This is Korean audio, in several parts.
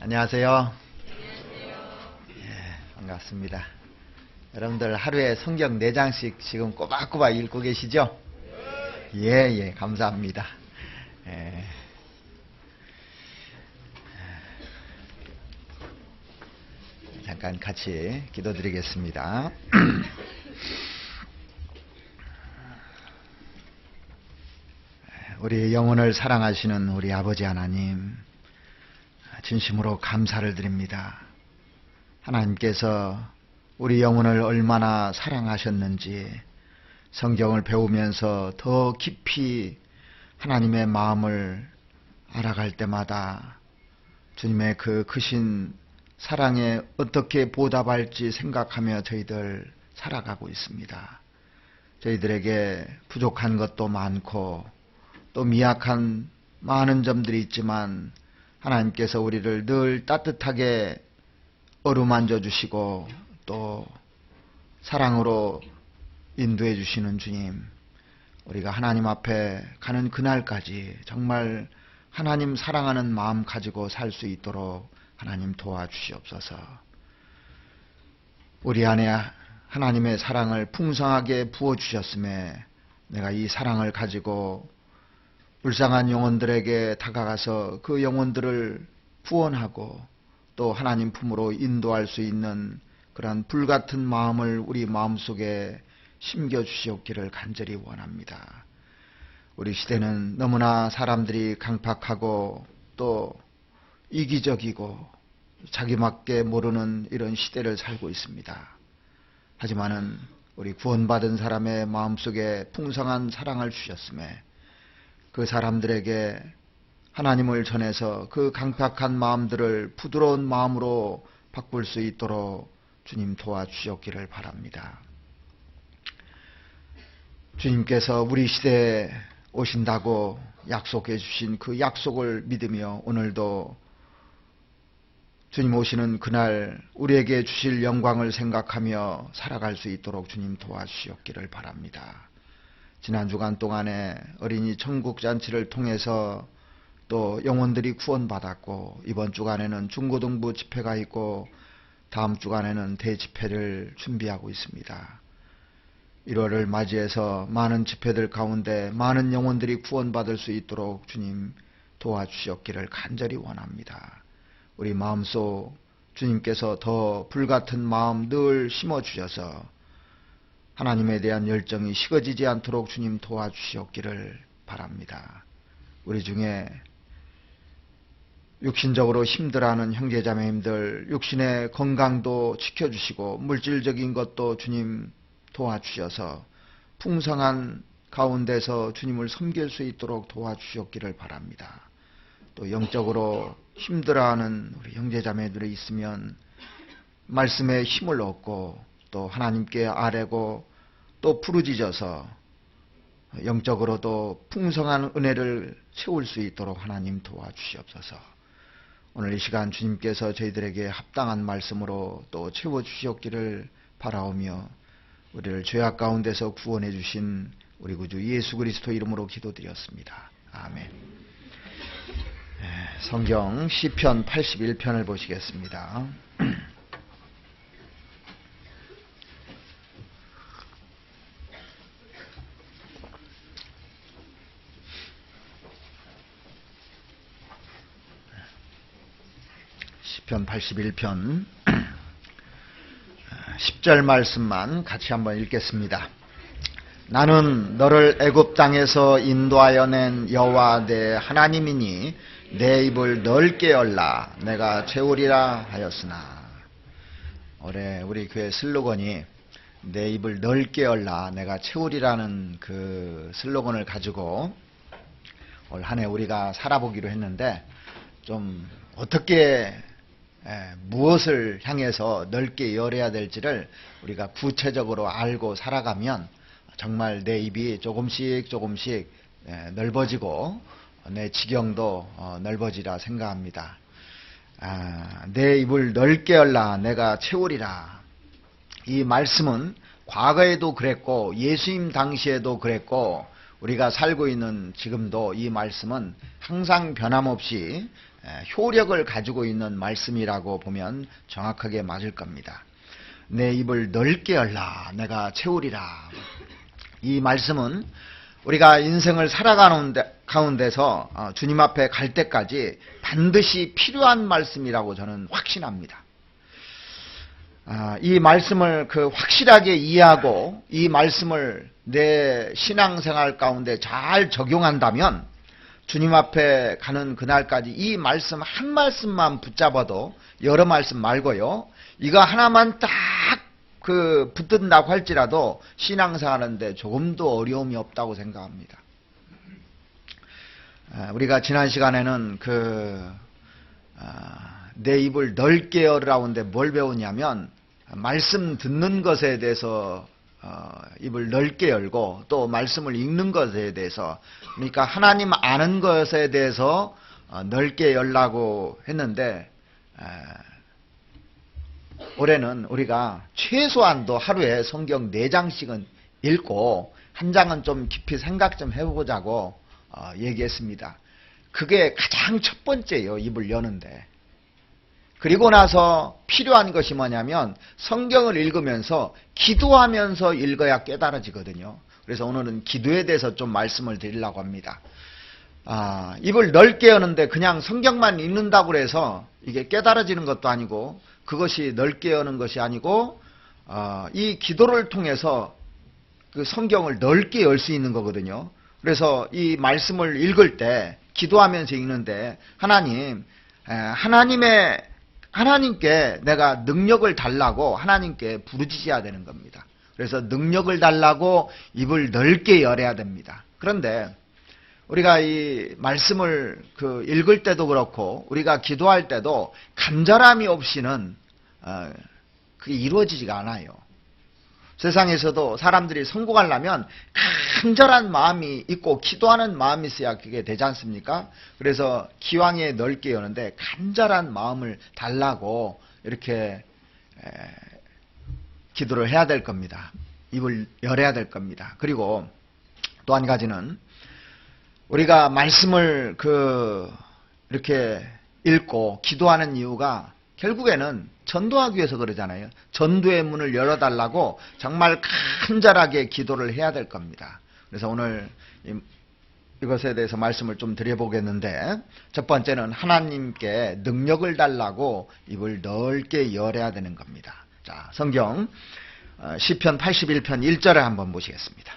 안녕하세요. 예, 반갑습니다. 여러분들 하루에 성경 4장씩 지금 꼬박꼬박 읽고 계시죠? 예, 감사합니다. 예. 잠깐 같이 기도드리겠습니다. 우리 영혼을 사랑하시는 우리 아버지 하나님, 진심으로 감사를 드립니다. 하나님께서 우리 영혼을 얼마나 사랑하셨는지 성경을 배우면서 더 깊이 하나님의 마음을 알아갈 때마다 주님의 그 크신 사랑에 어떻게 보답할지 생각하며 저희들 살아가고 있습니다. 저희들에게 부족한 것도 많고 또 미약한 많은 점들이 있지만 하나님께서 우리를 늘 따뜻하게 어루만져 주시고 또 사랑으로 인도해 주시는 주님, 우리가 하나님 앞에 가는 그날까지 정말 하나님 사랑하는 마음 가지고 살 수 있도록 하나님 도와주시옵소서. 우리 안에 하나님의 사랑을 풍성하게 부어주셨음에 내가 이 사랑을 가지고 불쌍한 영혼들에게 다가가서 그 영혼들을 구원하고 또 하나님 품으로 인도할 수 있는 그러한 불같은 마음을 우리 마음속에 심겨주시옵기를 간절히 원합니다. 우리 시대는 너무나 사람들이 강팍하고 또 이기적이고 자기밖에 모르는 이런 시대를 살고 있습니다. 하지만은 우리 구원받은 사람의 마음속에 풍성한 사랑을 주셨음에 그 사람들에게 하나님을 전해서 그 강팍한 마음들을 부드러운 마음으로 바꿀 수 있도록 주님 도와주셨기를 바랍니다. 주님께서 우리 시대에 오신다고 약속해 주신 그 약속을 믿으며 오늘도 주님 오시는 그날 우리에게 주실 영광을 생각하며 살아갈 수 있도록 주님 도와주셨기를 바랍니다. 지난 주간 동안에 어린이 천국잔치를 통해서 또 영혼들이 구원받았고 이번 주간에는 중고등부 집회가 있고 다음 주간에는 대집회를 준비하고 있습니다. 1월을 맞이해서 많은 집회들 가운데 많은 영혼들이 구원받을 수 있도록 주님 도와주셨기를 간절히 원합니다. 우리 마음속 주님께서 더 불같은 마음 늘 심어주셔서 하나님에 대한 열정이 식어지지 않도록 주님 도와주시옵기를 바랍니다. 우리 중에 육신적으로 힘들어하는 형제자매님들 육신의 건강도 지켜주시고 물질적인 것도 주님 도와주셔서 풍성한 가운데서 주님을 섬길 수 있도록 도와주시옵기를 바랍니다. 또 영적으로 힘들어하는 우리 형제자매들이 있으면 말씀에 힘을 얻고 또 하나님께 아뢰고 또 부르짖어서 영적으로도 풍성한 은혜를 채울 수 있도록 하나님 도와주시옵소서. 오늘 이 시간 주님께서 저희들에게 합당한 말씀으로 또 채워주시옵기를 바라오며 우리를 죄악 가운데서 구원해 주신 우리 구주 예수 그리스도 이름으로 기도드렸습니다. 아멘. 성경 시편 81편을 보시겠습니다. 시편 81편 10절 말씀만 같이 한번 읽겠습니다. 나는 너를 애굽 땅에서 인도하여 낸 여호와 내 하나님이니 내 입을 넓게 열라 내가 채우리라 하였으나. 올해 우리 교회 슬로건이 내 입을 넓게 열라 내가 채우리라는 그 슬로건을 가지고 올 한 해 우리가 살아보기로 했는데 좀 어떻게 무엇을 향해서 넓게 열어야 될지를 우리가 구체적으로 알고 살아가면 정말 내 입이 조금씩 넓어지고 내 지경도 넓어지라 생각합니다. 내 입을 넓게 열라 내가 채우리라. 이 말씀은 과거에도 그랬고 예수님 당시에도 그랬고 우리가 살고 있는 지금도 이 말씀은 항상 변함없이 효력을 가지고 있는 말씀이라고 보면 정확하게 맞을 겁니다. 내 입을 넓게 열라 내가 채우리라. 이 말씀은 우리가 인생을 살아가는 가운데서 주님 앞에 갈 때까지 반드시 필요한 말씀이라고 저는 확신합니다. 이 말씀을 확실하게 이해하고 이 말씀을 내 신앙생활 가운데 잘 적용한다면 주님 앞에 가는 그날까지 이 말씀 한 말씀만 붙잡아도 여러 말씀 말고요. 이거 하나만 딱 붙든다고 할지라도 신앙생활하는데 조금도 어려움이 없다고 생각합니다. 우리가 지난 시간에는 내 입을 넓게 열으라는데 뭘 배우냐면 말씀 듣는 것에 대해서 입을 넓게 열고 또 말씀을 읽는 것에 대해서 그러니까 하나님 아는 것에 대해서 넓게 열라고 했는데 올해는 우리가 최소한도 하루에 성경 4장씩은 읽고 한 장은 좀 깊이 생각 좀 해보자고 얘기했습니다. 그게 가장 첫 번째예요. 입을 여는데. 그리고 나서 필요한 것이 뭐냐면 성경을 읽으면서 기도하면서 읽어야 깨달아지거든요. 그래서 오늘은 기도에 대해서 좀 말씀을 드리려고 합니다. 입을 넓게 여는데 그냥 성경만 읽는다고 해서 이게 깨달아지는 것도 아니고 그것이 넓게 여는 것이 아니고 이 기도를 통해서 그 성경을 넓게 열 수 있는 거거든요. 그래서 이 말씀을 읽을 때 기도하면서 읽는데 하나님께 내가 능력을 달라고 하나님께 부르짖어야 되는 겁니다. 그래서 능력을 달라고 입을 넓게 열어야 됩니다. 그런데 우리가 이 말씀을 읽을 때도 그렇고 우리가 기도할 때도 간절함이 없이는 그게 이루어지지가 않아요. 세상에서도 사람들이 성공하려면 간절한 마음이 있고 기도하는 마음이 있어야 그게 되지 않습니까? 그래서 기왕에 넓게 여는데 간절한 마음을 달라고 이렇게 기도를 해야 될 겁니다. 입을 열어야 될 겁니다. 그리고 또 한 가지는 우리가 말씀을 이렇게 읽고 기도하는 이유가 결국에는 전도하기 위해서 그러잖아요. 전도의 문을 열어달라고 정말 간절하게 기도를 해야 될 겁니다. 그래서 오늘 이것에 대해서 말씀을 좀 드려보겠는데 첫 번째는 하나님께 능력을 달라고 입을 넓게 열어야 되는 겁니다. 자, 성경 시편 81편 1절에 한번 보시겠습니다.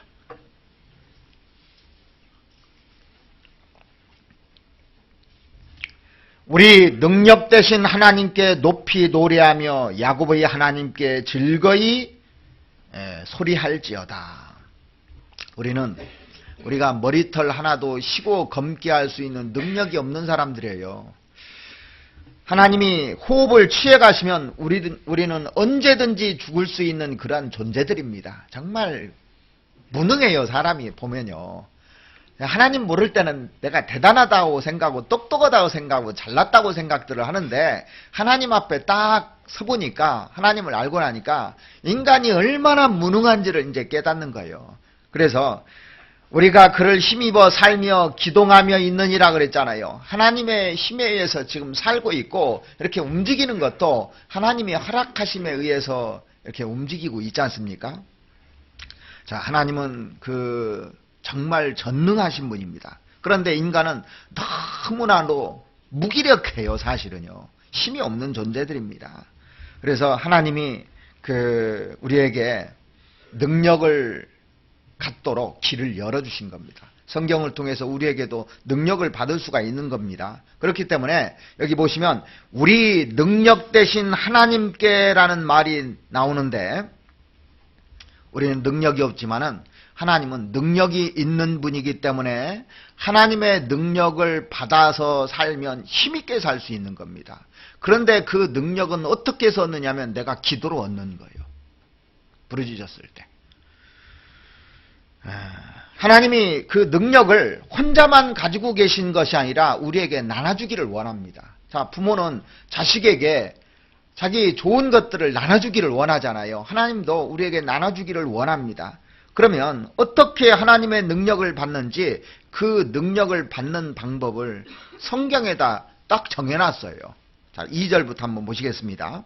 우리 능력 되신 하나님께 높이 노래하며 야곱의 하나님께 즐거이 소리할지어다. 우리가 머리털 하나도 쉬고 검게 할 수 있는 능력이 없는 사람들이에요. 하나님이 호흡을 취해 가시면 우리는 언제든지 죽을 수 있는 그러한 존재들입니다. 정말 무능해요. 사람이 보면요. 하나님 모를 때는 내가 대단하다고 생각하고 똑똑하다고 생각하고 잘났다고 생각들을 하는데 하나님 앞에 딱 서보니까 하나님을 알고 나니까 인간이 얼마나 무능한지를 이제 깨닫는 거예요. 그래서 우리가 그를 힘입어 살며 기동하며 있느니라 그랬잖아요. 하나님의 힘에 의해서 지금 살고 있고 이렇게 움직이는 것도 하나님이 허락하심에 의해서 이렇게 움직이고 있지 않습니까? 자, 하나님은 정말 전능하신 분입니다. 그런데 인간은 너무나도 무기력해요. 사실은요. 힘이 없는 존재들입니다. 그래서 하나님이 우리에게 능력을 갖도록 길을 열어주신 겁니다. 성경을 통해서 우리에게도 능력을 받을 수가 있는 겁니다. 그렇기 때문에 여기 보시면 우리 능력 되신 하나님께라는 말이 나오는데 우리는 능력이 없지만은 하나님은 능력이 있는 분이기 때문에 하나님의 능력을 받아서 살면 힘있게 살 수 있는 겁니다. 그런데 그 능력은 어떻게 해서 얻느냐면 내가 기도로 얻는 거예요. 부르짖었을 때. 하나님이 그 능력을 혼자만 가지고 계신 것이 아니라 우리에게 나눠주기를 원합니다. 자, 부모는 자식에게 자기 좋은 것들을 나눠주기를 원하잖아요. 하나님도 우리에게 나눠주기를 원합니다. 그러면 어떻게 하나님의 능력을 받는지 그 능력을 받는 방법을 성경에다 딱 정해놨어요. 자, 2절부터 한번 보시겠습니다.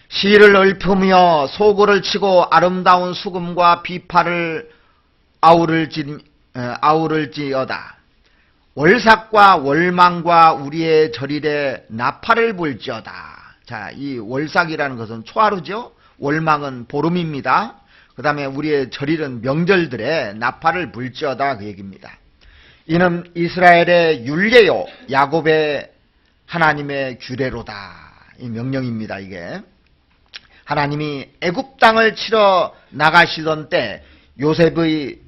시를 읊으며 소고를 치고 아름다운 수금과 비파를 아우를지어다. 월삭과 월망과 우리의 절일에 나팔을 불지어다. 자, 이 월삭이라는 것은 초하루죠. 월망은 보름입니다. 그 다음에 우리의 절일은 명절들에 나팔을 불지어다 그 얘기입니다. 이는 이스라엘의 율례요 야곱의 하나님의 규례로다. 이 명령입니다. 이게 하나님이 애굽 땅을 치러 나가시던 때 요셉의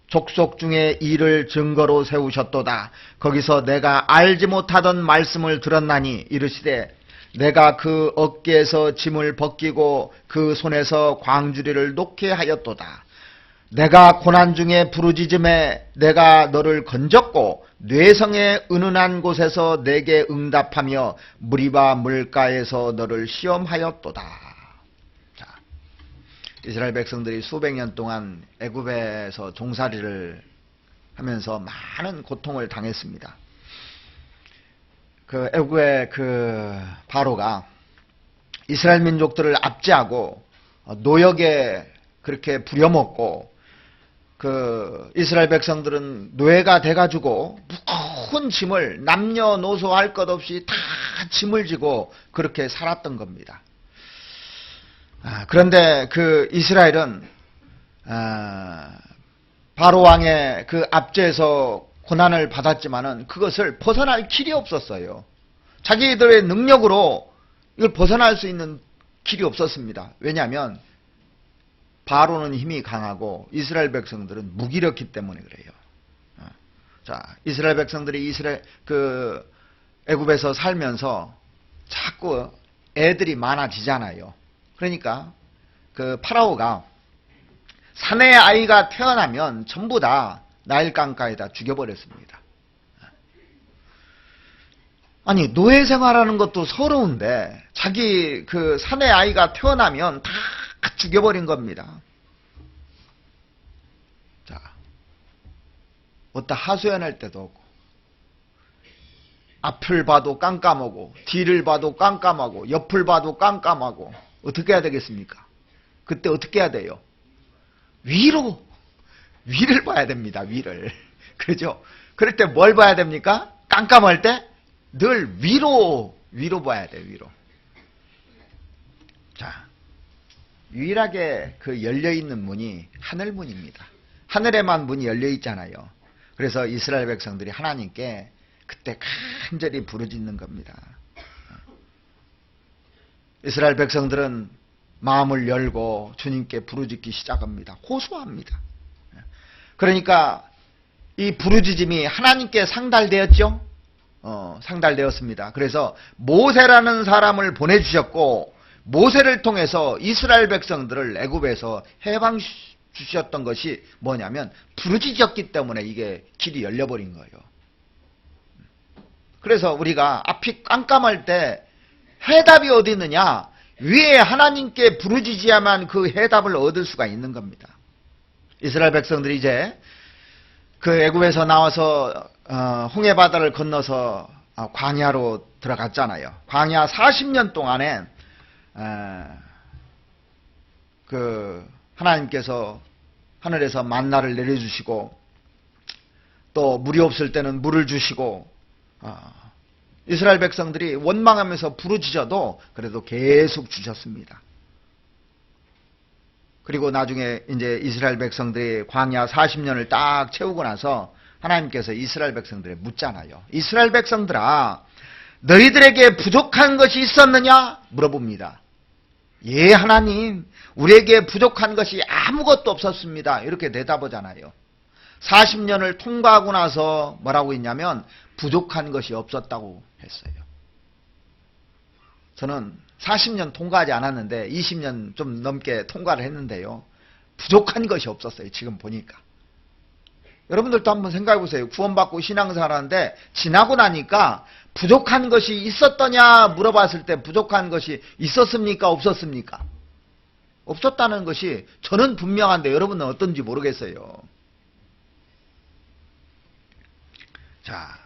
족속 중에 이를 증거로 세우셨도다. 거기서 내가 알지 못하던 말씀을 들었나니 이르시되 내가 그 어깨에서 짐을 벗기고 그 손에서 광주리를 놓게 하였도다. 내가 고난 중에 부르짖음에 내가 너를 건졌고 뇌성의 은은한 곳에서 내게 응답하며 무리바 물가에서 너를 시험하였도다. 자, 이스라엘 백성들이 수백 년 동안 애굽에서 종살이를 하면서 많은 고통을 당했습니다. 그 애굽의 그 바로가 이스라엘 민족들을 압제하고 노역에 그렇게 부려먹고 그 이스라엘 백성들은 노예가 돼가지고 무거운 짐을 남녀노소 할 것 없이 다 짐을 지고 그렇게 살았던 겁니다. 그런데 그 이스라엘은 바로 왕의 그 압제에서 고난을 받았지만은 그것을 벗어날 길이 없었어요. 자기들의 능력으로 이걸 벗어날 수 있는 길이 없었습니다. 왜냐하면 바로는 힘이 강하고 이스라엘 백성들은 무기력했기 때문에 그래요. 자, 이스라엘 백성들이 애굽에서 살면서 자꾸 애들이 많아지잖아요. 그러니까 그 파라오가 사내 아이가 태어나면 전부 다 나일강가에다 죽여버렸습니다. 아니, 노예 생활하는 것도 서러운데 자기 그 사내 아이가 태어나면 다 죽여버린 겁니다. 자, 어디다 하소연할 때도 없고 앞을 봐도 깜깜하고 뒤를 봐도 깜깜하고 옆을 봐도 깜깜하고 어떻게 해야 되겠습니까? 그때 어떻게 해야 돼요? 위를 봐야 됩니다. 위를. 그렇죠? 그럴 때 뭘 봐야 됩니까? 깜깜할 때 늘 위로 봐야 돼요. 위로. 자, 유일하게 그 열려있는 문이 하늘문입니다. 하늘에만 문이 열려있잖아요. 그래서 이스라엘 백성들이 하나님께 그때 간절히 부르짖는 겁니다. 이스라엘 백성들은 마음을 열고 주님께 부르짖기 시작합니다. 호소합니다. 그러니까 이 부르짖음이 하나님께 상달되었죠? 상달되었습니다. 그래서 모세라는 사람을 보내주셨고 모세를 통해서 이스라엘 백성들을 애굽에서 해방 주셨던 것이 뭐냐면 부르짖었기 때문에 이게 길이 열려버린 거예요. 그래서 우리가 앞이 깜깜할 때 해답이 어디 있느냐? 위에 하나님께 부르짖어야만 그 해답을 얻을 수가 있는 겁니다. 이스라엘 백성들이 이제 그 애굽에서 나와서 홍해바다를 건너서 광야로 들어갔잖아요. 광야 40년 동안에 그 하나님께서 하늘에서 만나를 내려주시고 또 물이 없을 때는 물을 주시고 이스라엘 백성들이 원망하면서 부르짖어도 그래도 계속 주셨습니다. 그리고 나중에 이제 이스라엘 백성들이 광야 40년을 딱 채우고 나서 하나님께서 이스라엘 백성들에 묻잖아요. 이스라엘 백성들아, 너희들에게 부족한 것이 있었느냐? 물어봅니다. 예, 하나님, 우리에게 부족한 것이 아무것도 없었습니다. 이렇게 대답하잖아요. 40년을 통과하고 나서 뭐라고 했냐면 부족한 것이 없었다고 했어요. 저는 40년 통과하지 않았는데 20년 좀 넘게 통과를 했는데요. 부족한 것이 없었어요. 지금 보니까. 여러분들도 한번 생각해 보세요. 구원받고 신앙생활하는데 지나고 나니까 부족한 것이 있었더냐 물어봤을 때 부족한 것이 있었습니까? 없었습니까? 없었다는 것이 저는 분명한데 여러분은 어떤지 모르겠어요. 자,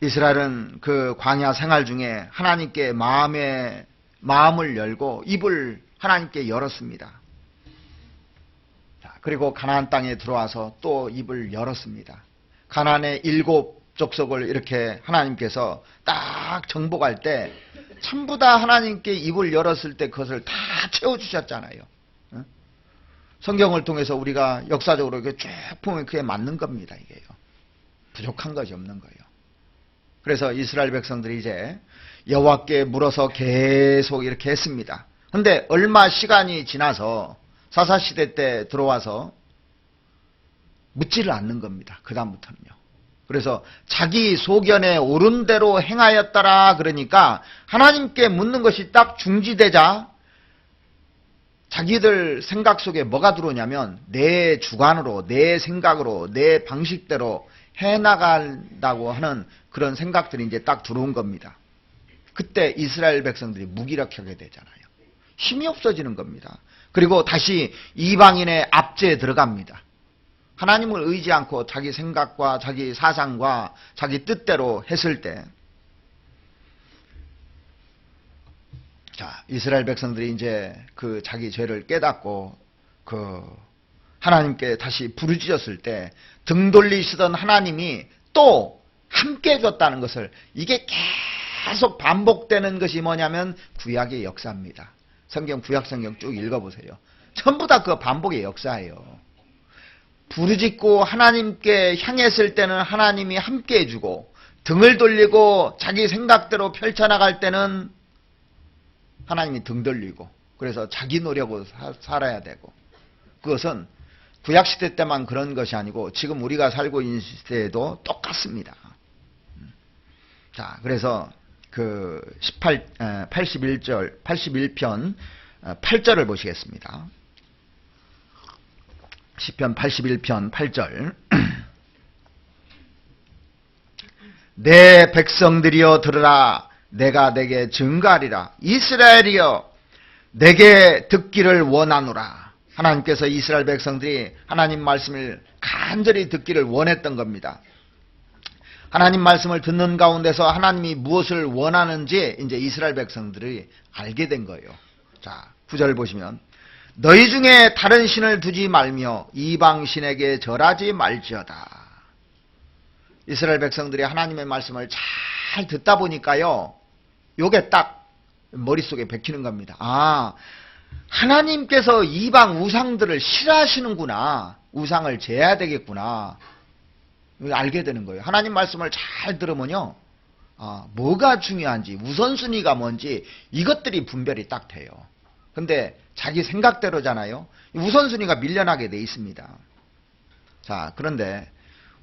이스라엘은 그 광야 생활 중에 하나님께 마음을 열고 입을 하나님께 열었습니다. 그리고 가나안 땅에 들어와서 또 입을 열었습니다. 가나안의 7 족속을 이렇게 하나님께서 딱 정복할 때 전부 다 하나님께 입을 열었을 때 그것을 다 채워주셨잖아요. 성경을 통해서 우리가 역사적으로 이렇게 쭉 보면 그게 맞는 겁니다. 이게요. 부족한 것이 없는 거예요. 그래서 이스라엘 백성들이 이제 여호와께 물어서 계속 이렇게 했습니다. 근데 얼마 시간이 지나서 사사시대 때 들어와서 묻지를 않는 겁니다. 그 다음부터는요. 그래서 자기 소견에 옳은 대로 행하였더라 그러니까 하나님께 묻는 것이 딱 중지되자 자기들 생각 속에 뭐가 들어오냐면 내 주관으로, 내 생각으로, 내 방식대로 해나간다고 하는 그런 생각들이 이제 딱 들어온 겁니다. 그때 이스라엘 백성들이 무기력하게 되잖아요. 힘이 없어지는 겁니다. 그리고 다시 이방인의 압제에 들어갑니다. 하나님을 의지 않고 자기 생각과 자기 사상과 자기 뜻대로 했을 때, 자, 이스라엘 백성들이 이제 그 자기 죄를 깨닫고 하나님께 다시 부르짖었을 때 등 돌리시던 하나님이 또 함께 해줬다는 것을, 이게 계속 반복되는 것이 뭐냐면 구약의 역사입니다. 구약 성경 쭉 읽어보세요. 전부 다 그 반복의 역사예요. 부르짖고 하나님께 향했을 때는 하나님이 함께 해주고, 등을 돌리고 자기 생각대로 펼쳐나갈 때는 하나님이 등 돌리고, 그래서 자기 노력으로 살아야 되고, 그것은 구약시대 때만 그런 것이 아니고 지금 우리가 살고 있는 시대에도 똑같습니다. 자, 그래서 그 81편 8절을 보시겠습니다. 시편 81편 8절. 내 백성들이여 들으라. 내가 내게 증거하리라. 이스라엘이여 내게 듣기를 원하노라. 하나님께서 이스라엘 백성들이 하나님 말씀을 간절히 듣기를 원했던 겁니다. 하나님 말씀을 듣는 가운데서 하나님이 무엇을 원하는지 이제 이스라엘 백성들이 알게 된 거예요. 자, 9절 보시면 너희 중에 다른 신을 두지 말며 이방 신에게 절하지 말지어다. 이스라엘 백성들이 하나님의 말씀을 잘 듣다 보니까요, 요게 딱 머릿속에 박히는 겁니다. 아, 하나님께서 이방 우상들을 싫어하시는구나. 우상을 제해야 되겠구나. 알게 되는 거예요. 하나님 말씀을 잘 들으면요, 뭐가 중요한지, 우선순위가 뭔지 이것들이 분별이 딱 돼요. 근데 자기 생각대로잖아요. 우선순위가 밀려나게 돼 있습니다. 자, 그런데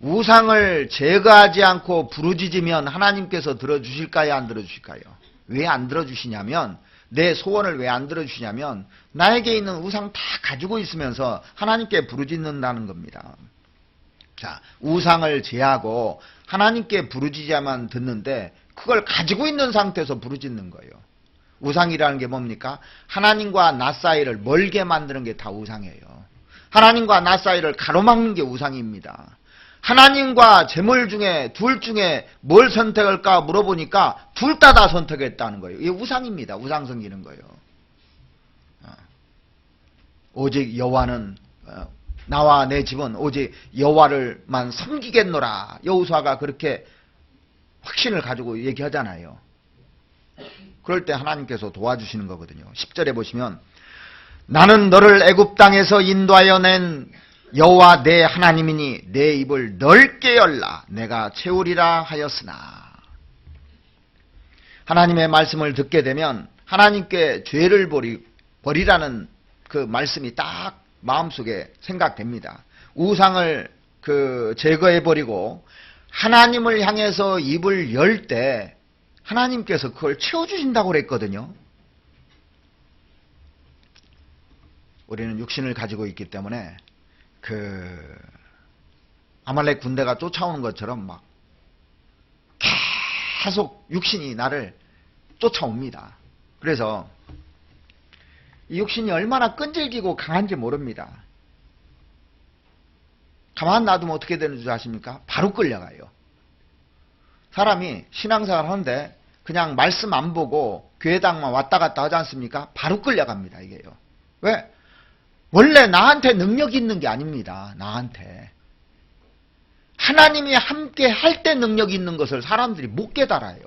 우상을 제거하지 않고 부르짖으면 하나님께서 들어주실까요? 안 들어주실까요? 왜 안 들어주시냐면, 내 소원을 왜 안 들어주시냐면 나에게 있는 우상 다 가지고 있으면서 하나님께 부르짖는다는 겁니다. 자, 우상을 제하고 하나님께 부르짖어야만 듣는데 그걸 가지고 있는 상태에서 부르짖는 거예요. 우상이라는 게 뭡니까? 하나님과 나 사이를 멀게 만드는 게 다 우상이에요. 하나님과 나 사이를 가로막는 게 우상입니다. 하나님과 재물 중에 둘 중에 뭘 선택할까 물어보니까 둘 다 선택했다는 거예요. 이게 우상입니다. 우상 섬기는 거예요. 오직 여호와는, 나와 내 집은 오직 여호와를만 섬기겠노라. 여호수아가 그렇게 확신을 가지고 얘기하잖아요. 그럴 때 하나님께서 도와주시는 거거든요. 10절에 보시면 나는 너를 애굽 땅에서 인도하여 낸 여호와 내 하나님이니 내 입을 넓게 열라. 내가 채우리라 하였으나. 하나님의 말씀을 듣게 되면 하나님께 죄를 버리라는 그 말씀이 딱 마음속에 생각됩니다. 우상을 제거해버리고 하나님을 향해서 입을 열 때 하나님께서 그걸 채워주신다고 그랬거든요. 우리는 육신을 가지고 있기 때문에 아말렉 군대가 쫓아오는 것처럼 막 계속 육신이 나를 쫓아옵니다. 그래서 이 육신이 얼마나 끈질기고 강한지 모릅니다. 가만 놔두면 어떻게 되는 줄 아십니까? 바로 끌려가요. 사람이 신앙생활 하는데 그냥 말씀 안 보고 교회당만 왔다 갔다 하지 않습니까? 바로 끌려갑니다. 이게요. 왜? 원래 나한테 능력이 있는 게 아닙니다. 나한테. 하나님이 함께 할 때 능력이 있는 것을 사람들이 못 깨달아요.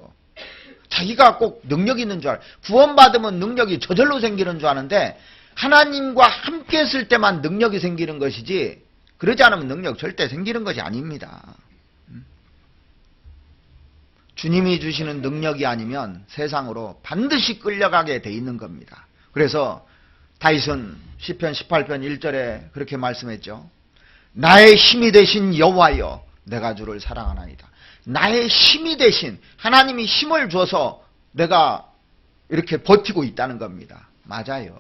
자기가 꼭 능력이 있는 줄 알아요. 구원받으면 능력이 저절로 생기는 줄 아는데 하나님과 함께 했을 때만 능력이 생기는 것이지 그러지 않으면 능력 절대 생기는 것이 아닙니다. 주님이 주시는 능력이 아니면 세상으로 반드시 끌려가게 돼 있는 겁니다. 그래서 다윗은 시편 18편 1절에 그렇게 말씀했죠. 나의 힘이 되신 여호와여 내가 주를 사랑하나이다. 나의 힘이 되신 하나님이 힘을 줘서 내가 이렇게 버티고 있다는 겁니다. 맞아요.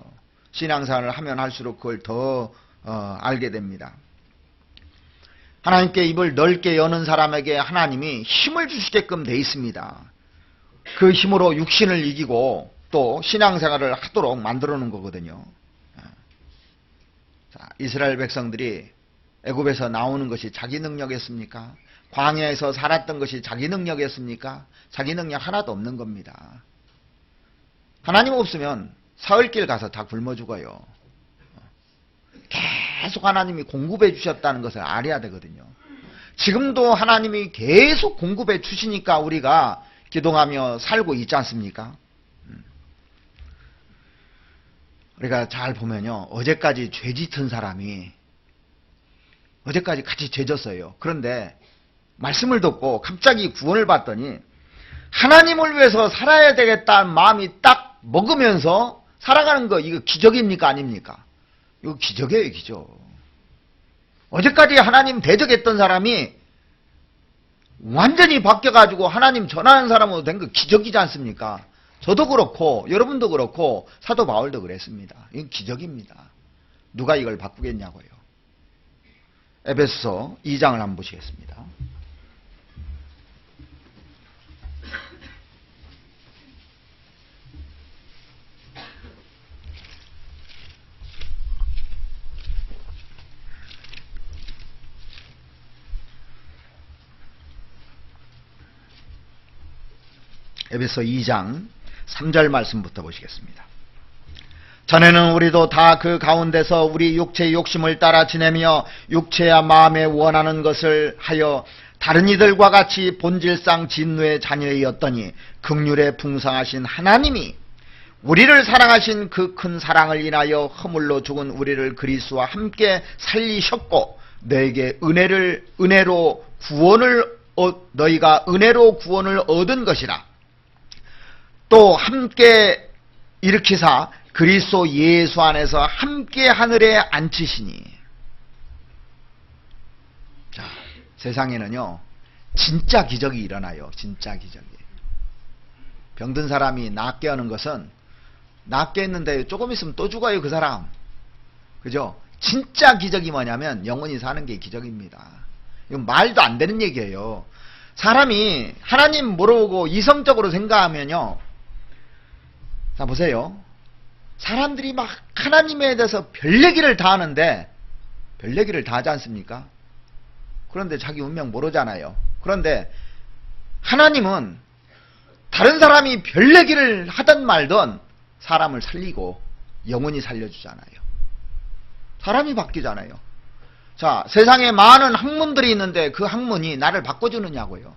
신앙생활을 하면 할수록 그걸 더 알게 됩니다. 하나님께 입을 넓게 여는 사람에게 하나님이 힘을 주시게끔 돼 있습니다. 그 힘으로 육신을 이기고 또 신앙생활을 하도록 만들어 놓은 거거든요. 자, 이스라엘 백성들이 애굽에서 나오는 것이 자기 능력이었습니까? 광야에서 살았던 것이 자기 능력이었습니까? 자기 능력 하나도 없는 겁니다. 하나님 없으면 사흘길 가서 다 굶어 죽어요. 계속 하나님이 공급해 주셨다는 것을 알아야 되거든요. 지금도 하나님이 계속 공급해 주시니까 우리가 기도하며 살고 있지 않습니까? 우리가 잘 보면요. 어제까지 죄 짓은 사람이 어제까지 같이 죄 졌어요. 그런데 말씀을 듣고 갑자기 구원을 받더니 하나님을 위해서 살아야 되겠다는 마음이 딱 먹으면서 살아가는 거 이거 기적입니까 아닙니까? 이거 기적이에요, 기적. 어제까지 하나님 대적했던 사람이 완전히 바뀌어가지고 하나님 전하는 사람으로 된 거 기적이지 않습니까? 저도 그렇고 여러분도 그렇고 사도 바울도 그랬습니다. 이건 기적입니다. 누가 이걸 바꾸겠냐고요. 에베소서 2장을 한번 보시겠습니다. 에베소 2장 3절 말씀부터 보시겠습니다. 전에는 우리도 다 그 가운데서 우리 육체의 욕심을 따라 지내며 육체와 마음에 원하는 것을 하여 다른 이들과 같이 본질상 진노의 자녀이었더니 긍휼에 풍성하신 하나님이 우리를 사랑하신 그 큰 사랑을 인하여 허물로 죽은 우리를 그리스도와 함께 살리셨고 너희가 은혜로 구원을 얻은 것이라. 또 함께 일으키사 그리스도 예수 안에서 함께 하늘에 앉히시니. 자, 세상에는요 진짜 기적이 일어나요. 진짜 기적이. 병든 사람이 낫게 하는 것은 낫게 했는데 조금 있으면 또 죽어요 그 사람. 그죠? 진짜 기적이 뭐냐면 영원히 사는 게 기적입니다. 이건 말도 안 되는 얘기예요. 사람이 하나님 모르고 이성적으로 생각하면요, 자 보세요. 사람들이 막 하나님에 대해서 별 얘기를 다 하는데 별 얘기를 다 하지 않습니까? 그런데 자기 운명 모르잖아요. 그런데 하나님은 다른 사람이 별 얘기를 하든 말든 사람을 살리고 영원히 살려주잖아요. 사람이 바뀌잖아요. 자, 세상에 많은 학문들이 있는데 그 학문이 나를 바꿔주느냐고요.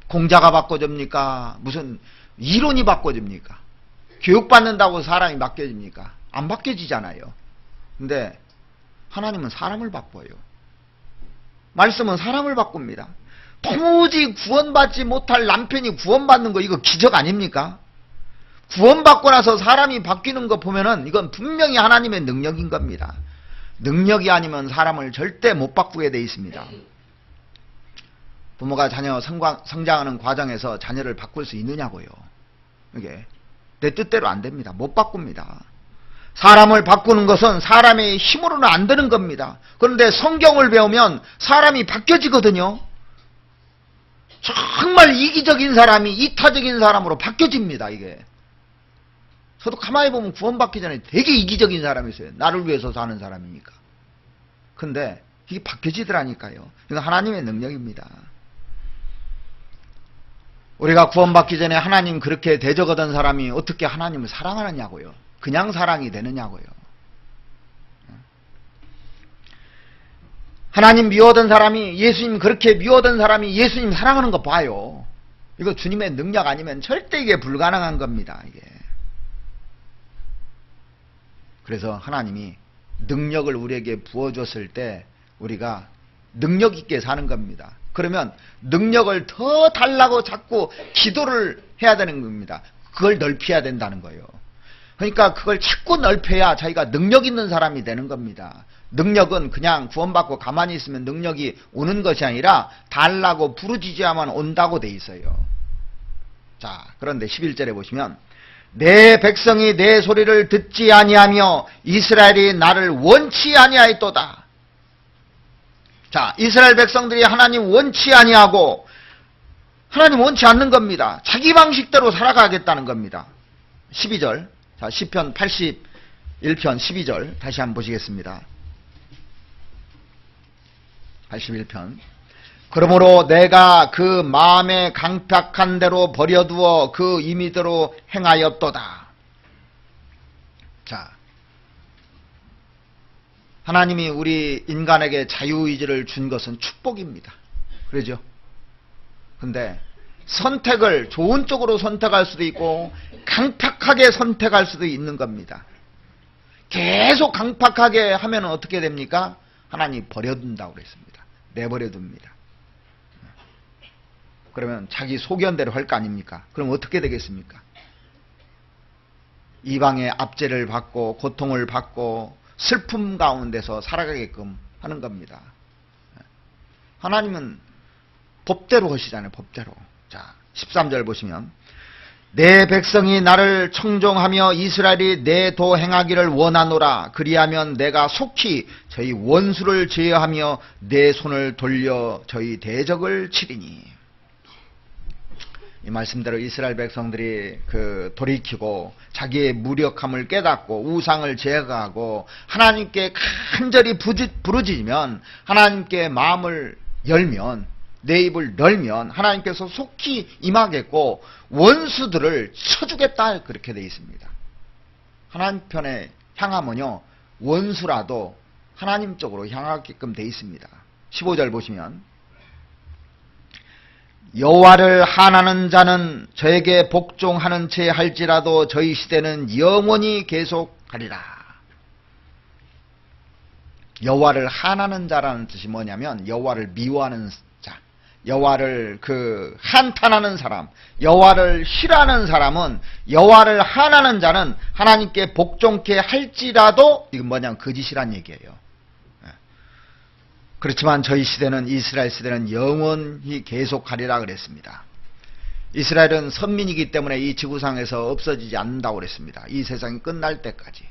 공자가 바꿔줍니까? 무슨 이론이 바꿔줍니까? 교육받는다고 사람이 바뀌어집니까? 안 바뀌어지잖아요. 근데 하나님은 사람을 바꿔요. 말씀은 사람을 바꿉니다. 도무지 구원받지 못할 남편이 구원받는 거 이거 기적 아닙니까? 구원받고 나서 사람이 바뀌는 거 보면은 이건 분명히 하나님의 능력인 겁니다. 능력이 아니면 사람을 절대 못 바꾸게 돼 있습니다. 부모가 자녀 성장하는 과정에서 자녀를 바꿀 수 있느냐고요. 이게 내 뜻대로 안 됩니다. 못 바꿉니다. 사람을 바꾸는 것은 사람의 힘으로는 안 되는 겁니다. 그런데 성경을 배우면 사람이 바뀌어지거든요. 정말 이기적인 사람이 이타적인 사람으로 바뀌어집니다. 이게. 저도 가만히 보면 구원받기 전에 되게 이기적인 사람이 있어요. 나를 위해서 사는 사람이니까. 근데 이게 바뀌어지더라니까요. 이건 하나님의 능력입니다. 우리가 구원받기 전에 하나님 그렇게 대적하던 사람이 어떻게 하나님을 사랑하느냐고요. 그냥 사랑이 되느냐고요. 하나님 미워하던 사람이, 예수님 그렇게 미워하던 사람이 예수님 사랑하는 거 봐요. 이거 주님의 능력 아니면 절대 이게 불가능한 겁니다. 이게. 그래서 하나님이 능력을 우리에게 부어줬을 때 우리가 능력 있게 사는 겁니다. 그러면 능력을 더 달라고 자꾸 기도를 해야 되는 겁니다. 그걸 넓혀야 된다는 거예요. 그러니까 그걸 자꾸 넓혀야 자기가 능력 있는 사람이 되는 겁니다. 능력은 그냥 구원받고 가만히 있으면 능력이 오는 것이 아니라 달라고 부르짖어야만 온다고 돼 있어요. 자, 그런데 11절에 보시면 내 백성이 내 소리를 듣지 아니하며 이스라엘이 나를 원치 아니하였도다. 자, 이스라엘 백성들이 하나님 원치 아니하고 하나님 원치 않는 겁니다. 자기 방식대로 살아가겠다는 겁니다. 12절. 자, 시편 81편 12절 다시 한번 보시겠습니다. 81편. 그러므로 내가 그 마음에 강팍한 대로 버려두어 그 임의대로 행하였도다. 자, 하나님이 우리 인간에게 자유의지를 준 것은 축복입니다. 그러죠? 근데 선택을 좋은 쪽으로 선택할 수도 있고 강팍하게 선택할 수도 있는 겁니다. 계속 강팍하게 하면 어떻게 됩니까? 하나님이 버려둔다고 그랬습니다. 내버려둡니다. 그러면 자기 소견대로 할 거 아닙니까? 그럼 어떻게 되겠습니까? 이방의 압제를 받고 고통을 받고 슬픔 가운데서 살아가게끔 하는 겁니다. 하나님은 법대로 하시잖아요. 법대로. 자, 13절 보시면 내 백성이 나를 청종하며 이스라엘이 내 도 행하기를 원하노라. 그리하면 내가 속히 저희 원수를 제어하며 내 손을 돌려 저희 대적을 치리니. 이 말씀대로 이스라엘 백성들이 돌이키고 자기의 무력함을 깨닫고 우상을 제거하고 하나님께 간절히 부르짖으면, 하나님께 마음을 열면, 내 입을 열면 하나님께서 속히 임하겠고 원수들을 쳐주겠다, 그렇게 되어 있습니다. 하나님 편에 향하면요 원수라도 하나님 쪽으로 향하게끔 되어 있습니다. 15절 보시면 여호와를 한하는 자는 저에게 복종하는 채 할지라도 저희 시대는 영원히 계속하리라. 여호와를 한하는 자라는 뜻이 뭐냐면 여호와를 미워하는 자, 여호와를 한탄하는 사람, 여호와를 싫어하는 사람은, 여호와를 한하는 자는 하나님께 복종케 할지라도, 이건 뭐냐면 거짓이란 얘기예요. 그렇지만 저희 시대는, 이스라엘 시대는 영원히 계속하리라 그랬습니다. 이스라엘은 선민이기 때문에 이 지구상에서 없어지지 않는다고 그랬습니다. 이 세상이 끝날 때까지.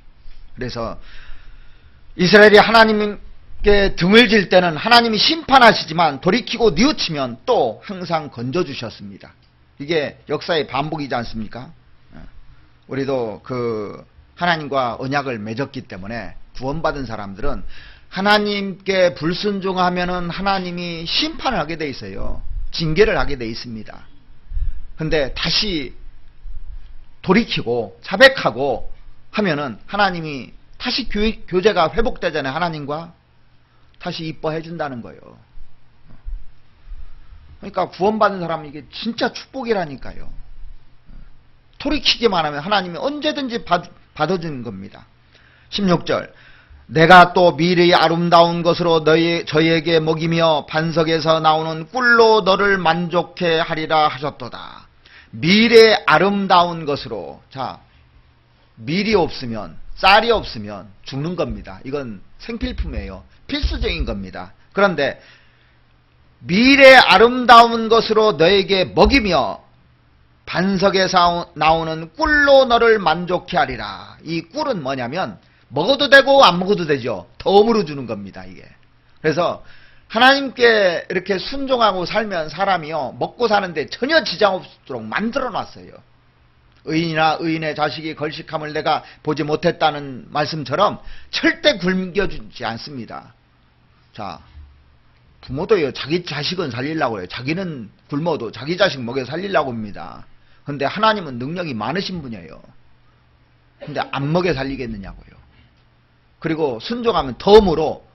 그래서 이스라엘이 하나님께 등을 질 때는 하나님이 심판하시지만 돌이키고 뉘우치면 또 항상 건져주셨습니다. 이게 역사의 반복이지 않습니까? 우리도 하나님과 언약을 맺었기 때문에 구원받은 사람들은 하나님께 불순종하면은 하나님이 심판을 하게 돼 있어요. 징계를 하게 돼 있습니다. 근데 다시 돌이키고 자백하고 하면은 하나님이 다시 교제가 회복되잖아요. 하나님과 다시 이뻐해 준다는 거예요. 그러니까 구원받은 사람은 이게 진짜 축복이라니까요. 돌이키기만 하면 하나님이 언제든지 받아주는 겁니다. 16절 내가 또 미래의 아름다운 것으로 저희에게 먹이며 반석에서 나오는 꿀로 너를 만족해 하리라 하셨도다. 미래의 아름다운 것으로. 자, 밀이 없으면, 쌀이 없으면 죽는 겁니다. 이건 생필품이에요. 필수적인 겁니다. 그런데 미래의 아름다운 것으로 너에게 먹이며 반석에서 나오는 꿀로 너를 만족해 하리라. 이 꿀은 뭐냐면 먹어도 되고 안 먹어도 되죠. 덤으로 주는 겁니다, 이게. 그래서 하나님께 이렇게 순종하고 살면 사람이요 먹고 사는데 전혀 지장 없도록 만들어 놨어요. 의인이나 의인의 자식이 걸식함을 내가 보지 못했다는 말씀처럼 절대 굶겨주지 않습니다. 자, 부모도요, 자기 자식은 살리려고 해요. 자기는 굶어도 자기 자식 먹여 살리려고 합니다. 근데 하나님은 능력이 많으신 분이에요. 근데 안 먹여 살리겠느냐고요. 그리고 순종하면 덤으로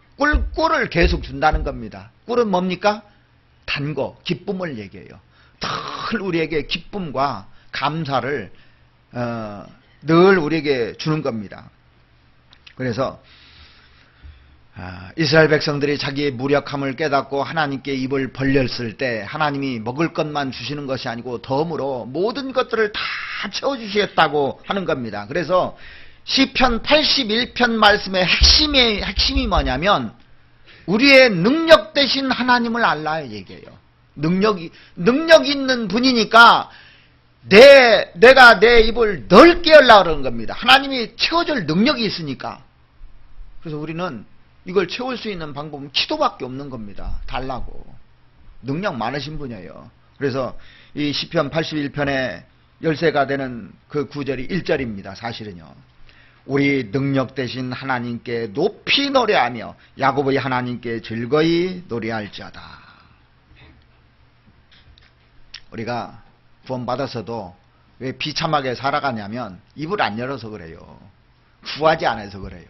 꿀을 계속 준다는 겁니다. 꿀은 뭡니까? 단 거, 기쁨을 얘기해요. 늘 우리에게 기쁨과 감사를 늘 우리에게 주는 겁니다. 그래서 이스라엘 백성들이 자기의 무력함을 깨닫고 하나님께 입을 벌렸을 때 하나님이 먹을 것만 주시는 것이 아니고 덤으로 모든 것들을 다 채워주시겠다고 하는 겁니다. 그래서 시편 81편 말씀의 핵심이 뭐냐면 우리의 능력 되신 하나님을 알라의 얘기예요. 능력 있는 분이니까 내가 내 입을 넓게 열라 그러는 겁니다. 하나님이 채워줄 능력이 있으니까. 그래서 우리는 이걸 채울 수 있는 방법은 기도밖에 없는 겁니다. 달라고. 능력 많으신 분이에요. 그래서 이 시편 81편의 열쇠가 되는 그 구절이 1절입니다. 사실은요. 우리 능력 되신 하나님께 높이 노래하며 야곱의 하나님께 즐거이 노래할지어다. 우리가 구원받아서도 왜 비참하게 살아가냐면 입을 안 열어서 그래요. 구하지 않아서 그래요.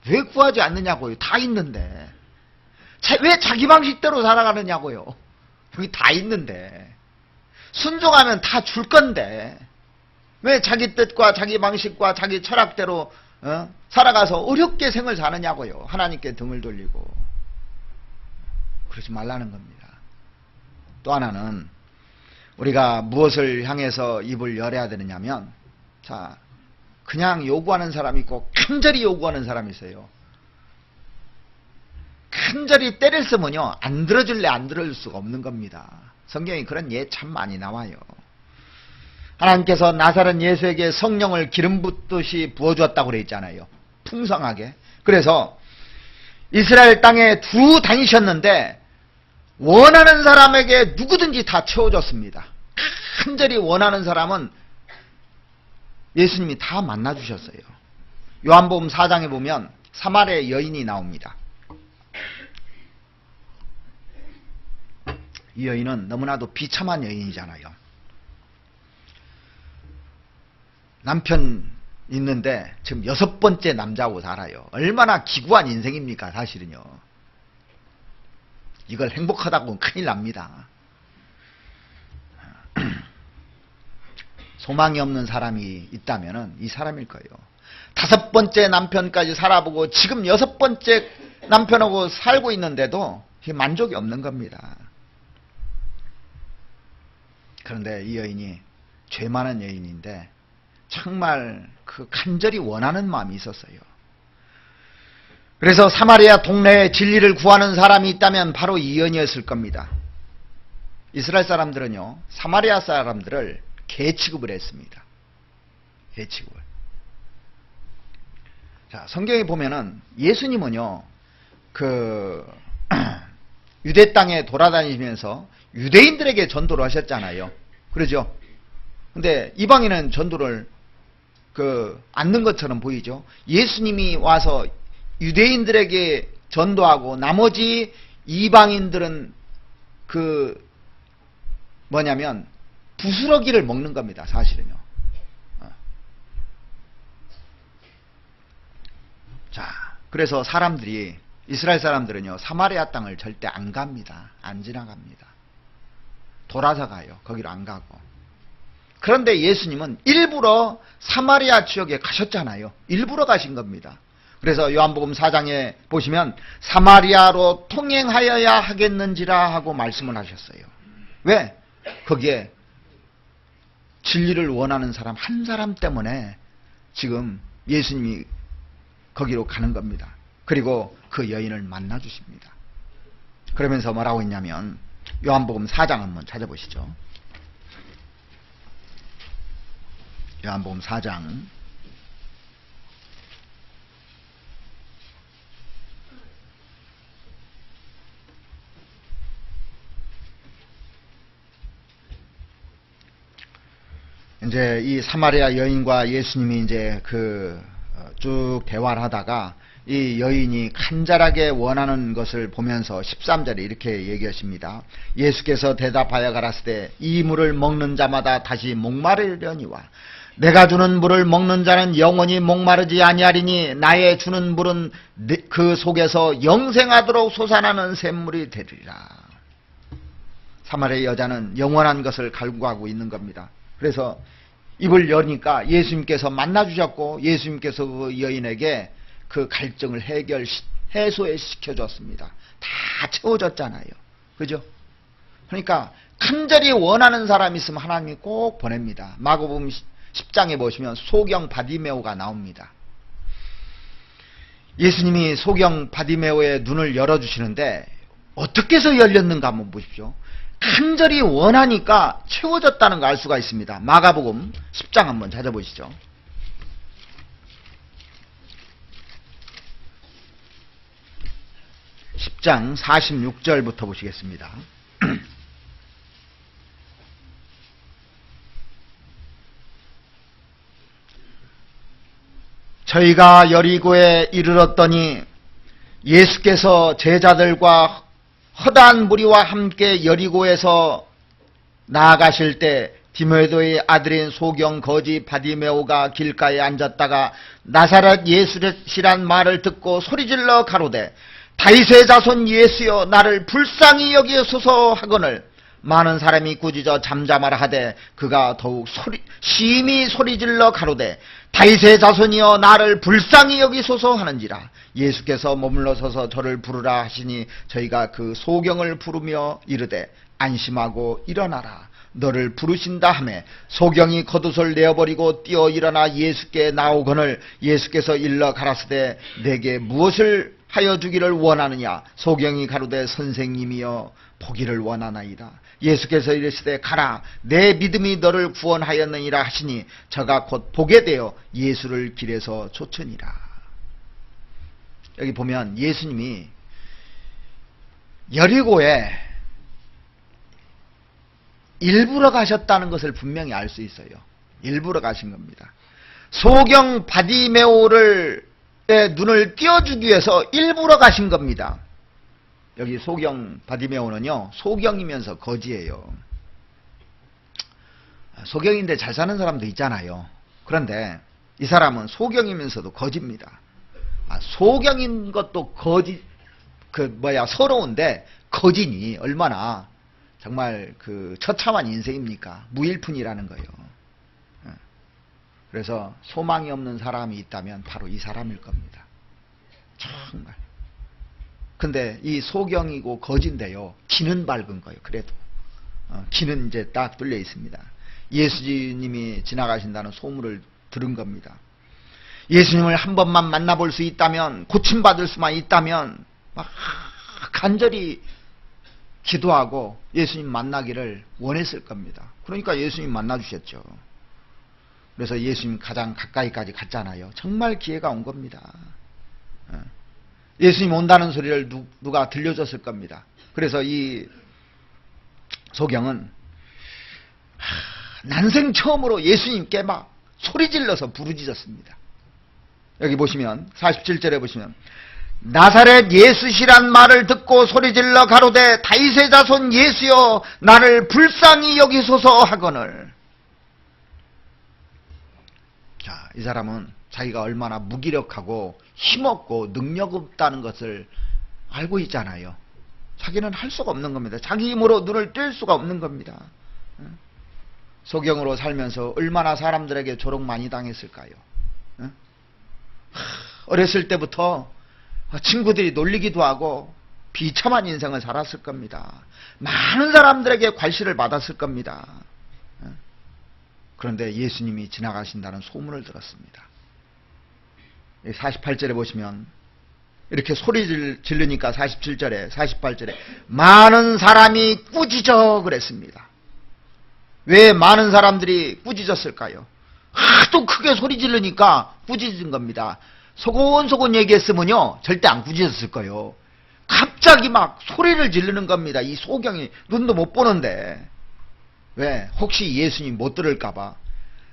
왜 구하지 않느냐고요. 다 있는데. 왜 자기 방식대로 살아가느냐고요. 여기 다 있는데. 순종하면 다 줄 건데. 왜 자기 뜻과 자기 방식과 자기 철학대로 살아가서 어렵게 생을 사느냐고요. 하나님께 등을 돌리고. 그러지 말라는 겁니다. 또 하나는 우리가 무엇을 향해서 입을 열어야 되느냐면, 자, 그냥 요구하는 사람이 있고 간절히 요구하는 사람이 있어요. 간절히 때를 쓰면요, 안 들어줄래 안 들어줄 수가 없는 겁니다. 성경에 그런 예 참 많이 나와요. 하나님께서 나사렛 예수에게 성령을 기름 붓듯이 부어주었다고 그랬잖아요. 풍성하게. 그래서 이스라엘 땅에 두루 다니셨는데 원하는 사람에게 누구든지 다 채워줬습니다. 간절히 원하는 사람은 예수님이 다 만나주셨어요. 요한복음 4장에 보면 사마리아 여인이 나옵니다. 이 여인은 너무나도 비참한 여인이잖아요. 남편 있는데 지금 6번째 남자하고 살아요. 얼마나 기구한 인생입니까 사실은요. 이걸 행복하다고 큰일 납니다. 소망이 없는 사람이 있다면 이 사람일 거예요. 5번째 남편까지 살아보고 지금 6번째 남편하고 살고 있는데도 만족이 없는 겁니다. 그런데 이 여인이 죄 많은 여인인데 정말 그 간절히 원하는 마음이 있었어요. 그래서 사마리아 동네에 진리를 구하는 사람이 있다면 바로 이 여인이었을 겁니다. 이스라엘 사람들은요, 사마리아 사람들을 개 취급을 했습니다. 개 취급을. 자, 성경에 보면은 예수님은요, 유대 땅에 돌아다니면서 유대인들에게 전도를 하셨잖아요. 그러죠? 근데 이방인은 전도를 않는 것처럼 보이죠. 예수님이 와서 유대인들에게 전도하고 나머지 이방인들은 뭐냐면 부스러기를 먹는 겁니다. 사실은요. 자, 그래서 이스라엘 사람들은요, 사마리아 땅을 절대 안 갑니다. 안 지나갑니다. 돌아서 가요. 거기로 안 가고. 그런데 예수님은 일부러 사마리아 지역에 가셨잖아요. 일부러 가신 겁니다. 그래서 요한복음 4장에 보시면 사마리아로 통행하여야 하겠는지라 하고 말씀을 하셨어요. 왜? 거기에 진리를 원하는 사람 한 사람 때문에 지금 예수님이 거기로 가는 겁니다. 그리고 그 여인을 만나 주십니다. 그러면서 뭐라고 했냐면 요한복음 4장 한번 찾아보시죠. 요한복음 4장 이제 이 사마리아 여인과 예수님이 이제 쭉 대화를 하다가 이 여인이 간절하게 원하는 것을 보면서 13절에 이렇게 얘기하십니다. 예수께서 대답하여 가라사대 이 물을 먹는 자마다 다시 목마르려니와 내가 주는 물을 먹는 자는 영원히 목마르지 아니하리니 나의 주는 물은 그 속에서 영생하도록 솟아나는 샘물이 되리라. 사마리아 여자는 영원한 것을 갈구하고 있는 겁니다. 그래서 입을 여니까 예수님께서 만나주셨고 예수님께서 그 여인에게 그 갈증을 해소시켜줬습니다. 다 채워졌잖아요. 그죠? 그러니까 간절히 원하는 사람이 있으면 하나님이 꼭 보냅니다. 마가복음 10장에 보시면 소경 바디메오가 나옵니다. 예수님이 소경 바디메오의 눈을 열어주시는데 어떻게 해서 열렸는가 한번 보십시오. 간절히 원하니까 채워졌다는 걸 알 수가 있습니다. 마가복음 10장 한번 찾아보시죠. 10장 46절부터 보시겠습니다. 저희가 여리고에 이르렀더니 예수께서 제자들과 허다한 무리와 함께 여리고에서 나아가실 때 디메도의 아들인 소경 거지 바디메오가 길가에 앉았다가 나사렛 예수시란 말을 듣고 소리질러 가로되 다윗의 자손 예수여 나를 불쌍히 여기소서 하거늘 많은 사람이 꾸짖어 잠잠하라 하되 그가 더욱 심히 소리질러 가로되 다윗의 자손이여 나를 불쌍히 여기소서 하는지라. 예수께서 머물러 서서 저를 부르라 하시니 저희가 그 소경을 부르며 이르되 안심하고 일어나라 너를 부르신다 하매 소경이 겉옷을 내어버리고 뛰어 일어나 예수께 나오거늘 예수께서 일러 가라사대 내게 무엇을 하여 주기를 원하느냐. 소경이 가로되 선생님이여 보기를 원하나이다. 예수께서 이르시되 가라 내 믿음이 너를 구원하였느니라 하시니 저가 곧 보게 되어 예수를 길에서 쫓으니라. 여기 보면 예수님이 여리고에 일부러 가셨다는 것을 분명히 알 수 있어요. 일부러 가신 겁니다. 소경 바디메오를 눈을 띄워주기 위해서 일부러 가신 겁니다. 여기 소경 바디메오는요 소경이면서 거지예요. 소경인데 잘 사는 사람도 있잖아요. 그런데 이 사람은 소경이면서도 거지입니다. 소경인 것도 거지 서러운데 거지니 얼마나 정말 그 처참한 인생입니까? 무일푼이라는 거예요. 그래서 소망이 없는 사람이 있다면 바로 이 사람일 겁니다. 정말. 근데 이 소경이고 거진데요. 기는 밝은 거예요. 그래도. 기는 이제 딱 뚫려 있습니다. 예수님이 지나가신다는 소문을 들은 겁니다. 예수님을 한 번만 만나볼 수 있다면, 고침받을 수만 있다면, 막 간절히 기도하고 예수님 만나기를 원했을 겁니다. 그러니까 예수님 만나주셨죠. 그래서 예수님 가장 가까이까지 갔잖아요. 정말 기회가 온 겁니다. 예수님 온다는 소리를 누가 들려줬을 겁니다. 그래서 이 소경은 난생 처음으로 예수님께 막 소리질러서 부르짖었습니다. 여기 보시면 47절에 보시면 나사렛 예수시란 말을 듣고 소리질러 가로되 다윗의 자손 예수여 나를 불쌍히 여기소서 하거늘. 자, 이 사람은 자기가 얼마나 무기력하고 힘없고 능력 없다는 것을 알고 있잖아요. 자기는 할 수가 없는 겁니다. 자기 힘으로 눈을 뜰 수가 없는 겁니다. 소경으로 살면서 얼마나 사람들에게 조롱 많이 당했을까요? 어렸을 때부터 친구들이 놀리기도 하고 비참한 인생을 살았을 겁니다. 많은 사람들에게 괄시를 받았을 겁니다. 그런데 예수님이 지나가신다는 소문을 들었습니다. 48절에 보시면 이렇게 소리 지르니까 47절에 48절에 많은 사람이 꾸짖어 그랬습니다. 왜 많은 사람들이 꾸짖었을까요? 하도 크게 소리 지르니까 꾸짖은 겁니다. 소곤소곤 얘기했으면요 절대 안 꾸짖었을 거예요. 갑자기 막 소리를 지르는 겁니다. 이 소경이 눈도 못 보는데. 왜? 혹시 예수님 못 들을까봐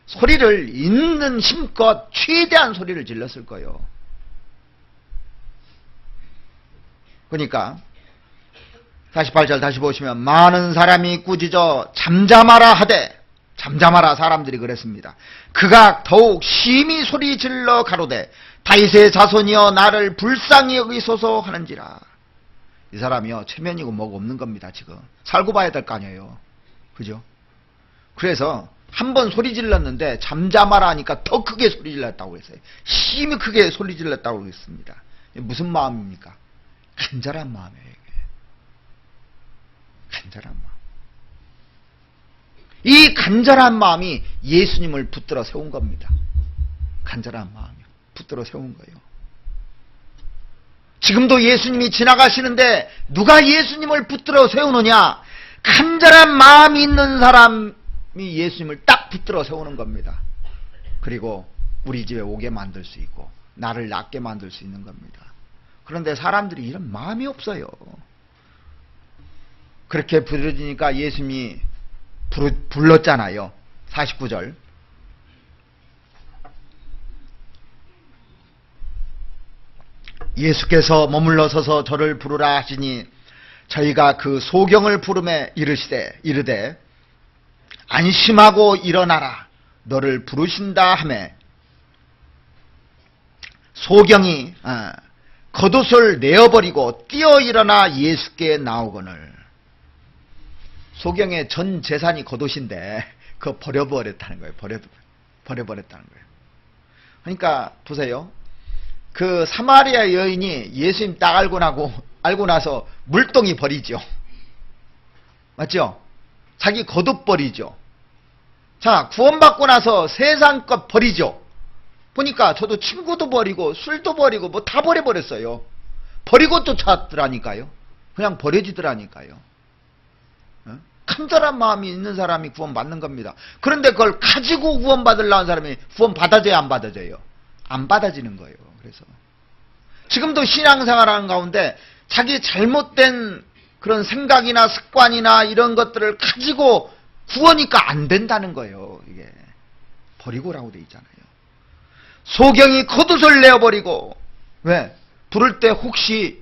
소리를 있는 힘껏 최대한 소리를 질렀을 거예요. 그러니까 48절 다시 보시면 많은 사람이 꾸짖어 잠잠하라 하되, 잠잠하라, 사람들이 그랬습니다. 그가 더욱 심히 소리 질러 가로되 다윗의 자손이여 나를 불쌍히 여기소서 하는지라. 이 사람이요 체면이고 뭐고 없는 겁니다. 지금 살고 봐야 될 거 아니에요. 그죠? 그래서 한 번 소리 질렀는데 잠잠하라 하니까 더 크게 소리 질렀다고 했어요. 심히 크게 소리 질렀다고 했습니다. 무슨 마음입니까? 간절한 마음이에요. 이게. 간절한 마음. 이 간절한 마음이 예수님을 붙들어 세운 겁니다. 간절한 마음이 붙들어 세운 거예요. 지금도 예수님이 지나가시는데 누가 예수님을 붙들어 세우느냐? 간절한 마음이 있는 사람이 예수님을 딱 붙들어 세우는 겁니다. 그리고 우리 집에 오게 만들 수 있고 나를 낫게 만들 수 있는 겁니다. 그런데 사람들이 이런 마음이 없어요. 그렇게 부르짖으니까 예수님이 불렀잖아요. 49절. 예수께서 머물러 서서 저를 부르라 하시니 저희가 그 소경을 부르매 이르되 안심하고 일어나라 너를 부르신다 하매 소경이 겉옷을 내어버리고 뛰어 일어나 예수께 나오거늘. 소경의 전 재산이 겉옷인데 그거 버려버렸다는 거예요. 버려버렸다는 거예요. 그러니까 보세요. 그 사마리아 여인이 예수님 딱 알고 나서 물동이 버리죠. 맞죠? 자기 겉옷 버리죠. 자, 구원받고 나서 세상 것 버리죠. 보니까 저도 친구도 버리고 술도 버리고 뭐 다 버려버렸어요. 버리고 쫓았더라니까요. 그냥 버려지더라니까요. 간절한 마음이 있는 사람이 구원받는 겁니다. 그런데 그걸 가지고 구원받으려는 사람이 구원받아져야 안 받아져요? 안 받아지는 거예요. 그래서 지금도 신앙생활하는 가운데 자기 잘못된 그런 생각이나 습관이나 이런 것들을 가지고 구원이니까 안 된다는 거예요. 이게 버리고라고 돼 있잖아요. 소경이 겉옷을 내어버리고, 왜? 부를 때 혹시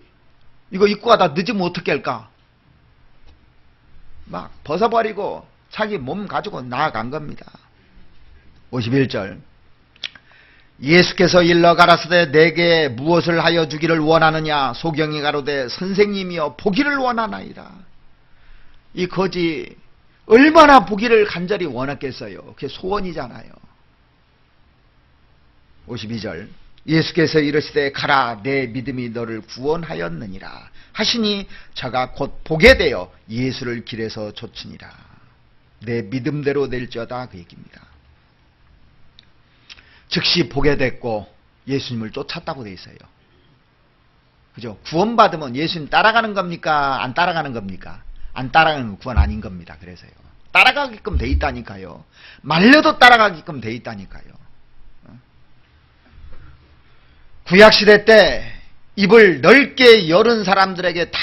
이거 입고 가다 늦으면 어떻게 할까? 막 벗어버리고 자기 몸 가지고 나아간 겁니다. 51절. 예수께서 일러 가라사대 내게 무엇을 하여 주기를 원하느냐? 소경이 가로되 선생님이여 보기를 원하나이다. 이 거지 얼마나 보기를 간절히 원했겠어요. 그게 소원이잖아요. 52절. 예수께서 이르시되 가라 내 믿음이 너를 구원하였느니라 하시니 저가 곧 보게 되어 예수를 길에서 좇으니라. 내 믿음대로 될지어다 그 얘기입니다. 즉시 보게 됐고 예수님을 쫓았다고 돼 있어요. 그죠? 구원받으면 예수님 따라가는 겁니까? 안 따라가는 겁니까? 안 따라가는 건 구원 아닌 겁니다. 그래서요. 따라가게끔 돼 있다니까요. 말려도 따라가게끔 돼 있다니까요. 구약시대 때 입을 넓게 열은 사람들에게 다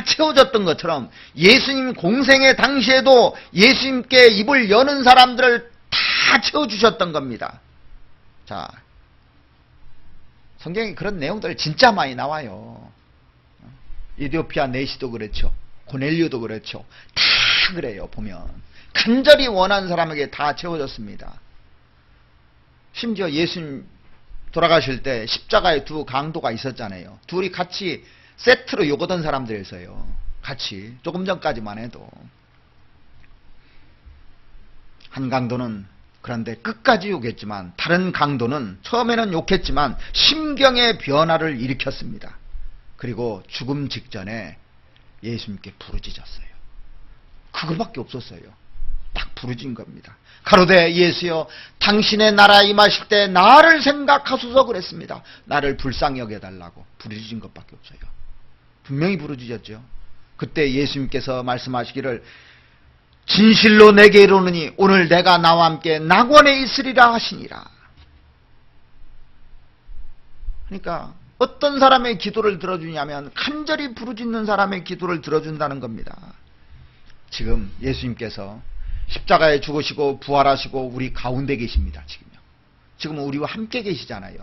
채워졌던 것처럼 예수님 공생의 당시에도 예수님께 입을 여는 사람들을 다 채워주셨던 겁니다. 자, 성경에 그런 내용들 진짜 많이 나와요. 이디오피아 내시도 그렇죠. 고넬료도 그렇죠. 다 그래요. 보면 간절히 원하는 사람에게 다 채워졌습니다. 심지어 예수님 돌아가실 때 십자가에 두 강도가 있었잖아요. 둘이 같이 세트로 요거던 사람들이었어요. 같이 조금 전까지만 해도. 한 강도는 그런데 끝까지 욕했지만 다른 강도는 처음에는 욕했지만 심경의 변화를 일으켰습니다. 그리고 죽음 직전에 예수님께 부르짖었어요. 그거밖에 없었어요. 딱 부르짖은 겁니다. 가로되 예수여 당신의 나라에 임하실 때 나를 생각하소서 그랬습니다. 나를 불쌍히 여겨달라고 부르짖은 것밖에 없어요. 분명히 부르짖었죠. 그때 예수님께서 말씀하시기를 진실로 내게 이르노니 오늘 내가 나와 함께 낙원에 있으리라 하시니라. 그러니까 어떤 사람의 기도를 들어주냐면 간절히 부르짖는 사람의 기도를 들어준다는 겁니다. 지금 예수님께서 십자가에 죽으시고 부활하시고 우리 가운데 계십니다. 지금은 우리와 함께 계시잖아요.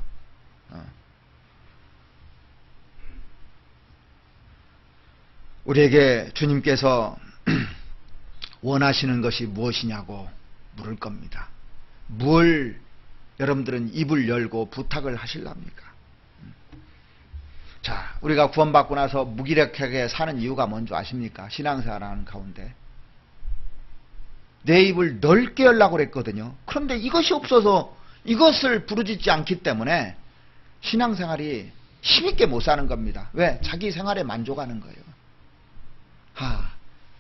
우리에게 주님께서 원하시는 것이 무엇이냐고 물을 겁니다. 뭘 여러분들은 입을 열고 부탁을 하실랍니까? 자, 우리가 구원받고 나서 무기력하게 사는 이유가 뭔지 아십니까? 신앙생활하는 가운데 내 입을 넓게 열라고 그랬거든요. 그런데 이것이 없어서 이것을 부르짖지 않기 때문에 신앙생활이 힘있게 못 사는 겁니다. 왜? 자기 생활에 만족하는 거예요.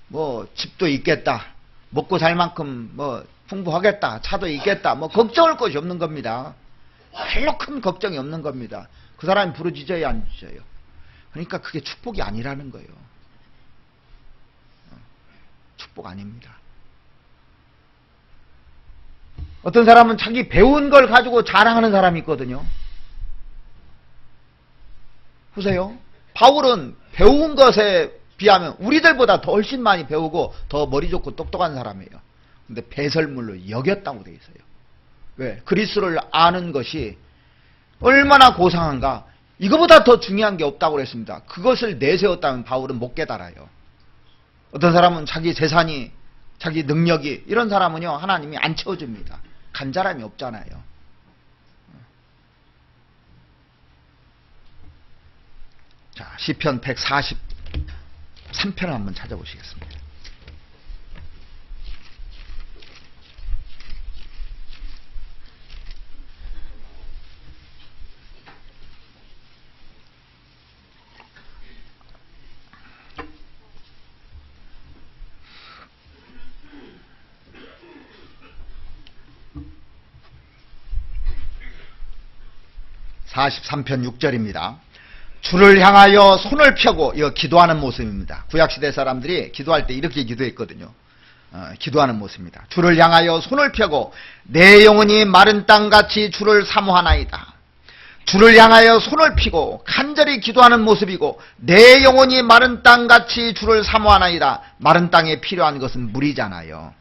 뭐 집도 있겠다, 먹고 살 만큼 뭐 풍부하겠다, 차도 있겠다, 뭐 걱정할 것이 없는 겁니다. 별로 큰 걱정이 없는 겁니다. 그 사람이 부르짖어야 안 주져요. 그러니까 그게 축복이 아니라는 거예요. 축복 아닙니다. 어떤 사람은 자기 배운 걸 가지고 자랑하는 사람이 있거든요. 보세요. 바울은 배운 것에 비하면 우리들보다 더 훨씬 많이 배우고 더 머리 좋고 똑똑한 사람이에요. 근데 배설물로 여겼다고 돼 있어요. 왜? 그리스도를 아는 것이 얼마나 고상한가. 이거보다 더 중요한 게 없다고 그랬습니다. 그것을 내세웠다면 바울은 못 깨달아요. 어떤 사람은 자기 재산이, 자기 능력이, 이런 사람은요 하나님이 안 채워줍니다. 간절함이 없잖아요. 자, 시편 143편을 한번 찾아보시겠습니다. (43편) 6절입니다. 주를 향하여 손을 펴고, 이거 기도하는 모습입니다. 구약시대 사람들이 기도할 때 이렇게 기도했거든요. 기도하는 모습입니다. 주를 향하여 손을 펴고 내 영혼이 마른 땅같이 주를 사모하나이다. 주를 향하여 손을 펴고 간절히 기도하는 모습이고, 내 영혼이 마른 땅같이 주를 사모하나이다. 마른 땅에 필요한 것은 물이잖아요.